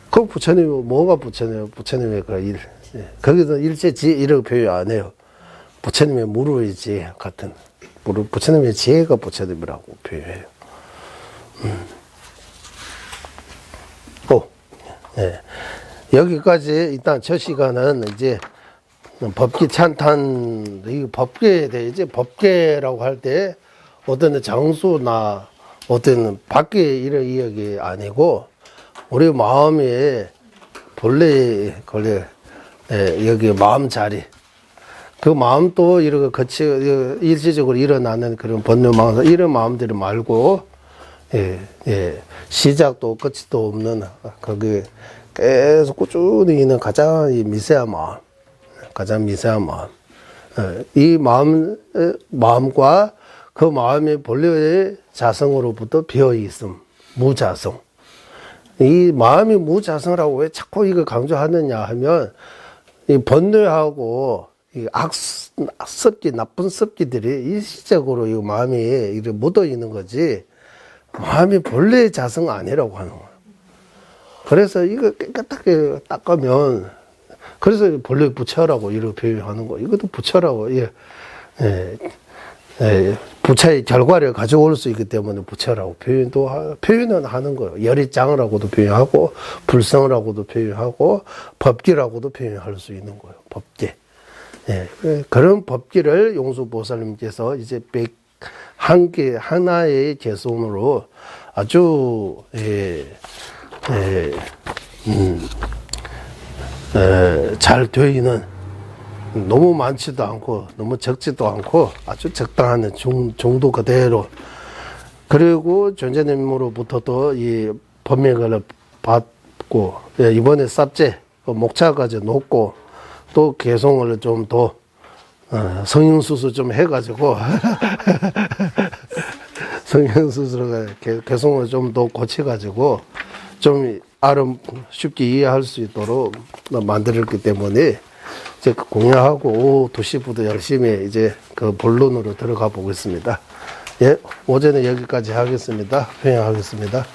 그 부처님이 뭐가 부처님이에요? 부처님의 그 일. 예. 거기서 일체지 이렇게 표현 안 해요. 부처님의 무르의 지혜 같은 부처님의 지혜가 부처님이라고 표현해요. 또, 예. 여기까지 일단 저 시간은 이제 법계 찬탄, 이 법계에 대해 이제 법계라고 할 때 어떤 장소나 어떤 밖에 이런 이야기 아니고 우리 마음에 본래 여기 마음 자리 그 마음도 이렇게 거치 일시적으로 일어나는 그런 본능 마음 이런 마음들이 말고 시작도 끝도 없는 거기 계속 꾸준히 있는 가장 미세한 마음 가장 미세한 마음 이 마음과 그 마음이 본래의 자성으로부터 비어 있음 무자성 이 마음이 무자성이라고 왜 자꾸 이걸 강조하느냐 하면 이 번뇌하고 이 악습기, 나쁜 습기들이 일시적으로 이 마음이 이렇게 묻어 있는 거지, 마음이 본래의 자성은 아니라고 하는 거야. 그래서 이거 깨끗하게 닦으면, 그래서 본래 부처라고 이렇게 표현하는 거. 이것도 부처라고, 부처의 결과를 가져올 수 있기 때문에 부처라고 표현은 하는 거예요. 열의장이라고도 표현하고, 불성이라고도 표현하고, 법기라고도 표현할 수 있는 거예요. 법계. 그런 법기를 용수보살님께서 이제 하나의 개성으로 아주, 잘 되어 있는 너무 많지도 않고 너무 적지도 않고 아주 적당한 정도 그대로 그리고 존재님으로부터도 이 법명을 받고 이번에 삽제 목차까지 놓고 또 개성을 좀 더 성형수술 좀 해가지고 성형수술을 개성을 좀 더 고쳐가지고 좀 쉽게 이해할 수 있도록 만들었기 때문에 이제 공유하고 오후 2시부터 열심히 이제 그 본론으로 들어가 보겠습니다. 예, 오전에 여기까지 하겠습니다. 회양하겠습니다.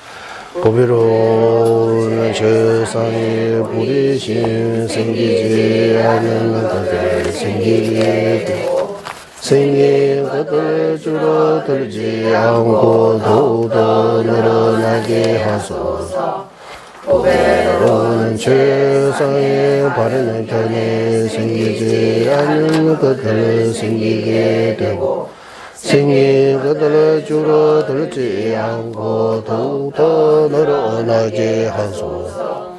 보배로는 세상에 부리신 생기지 않는 것들 생기게 되고 생긴 것들 줄어들지 않고 더욱더 늘어나게 하소서. 보배로는 세상에 바르는 편에 생기지 않는 것들 생기게 되고 생긴 것들 줄어들지 않고 더욱더 늘어나게 하소서.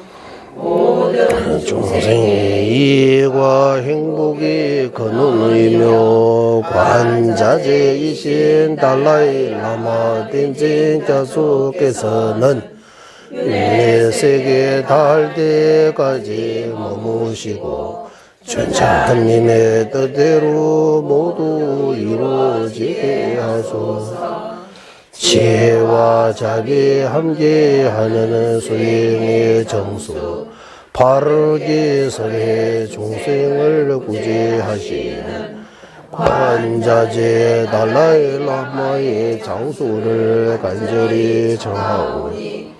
모든 중생의 이익과 행복이 근원이며 관자재이신 달라이 라마 딘진 자수께서는 내 세계 닿을 때까지 머무시고 천차님의 뜻대로 모두 이루어지게 하소서. 지혜와 자비 함께하는 수행의 정수 바르게 설해 중생을 구제하시는 관자재 달라이 라마의 장수를 간절히 정하오니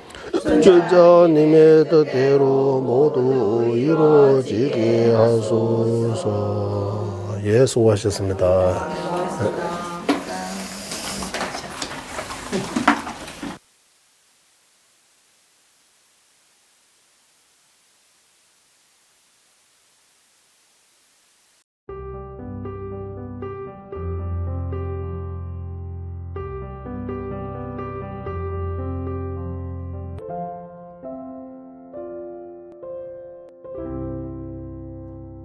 천자님의 뜻대로 모두 이루어지게 하소서. 예, 수고하셨습니다.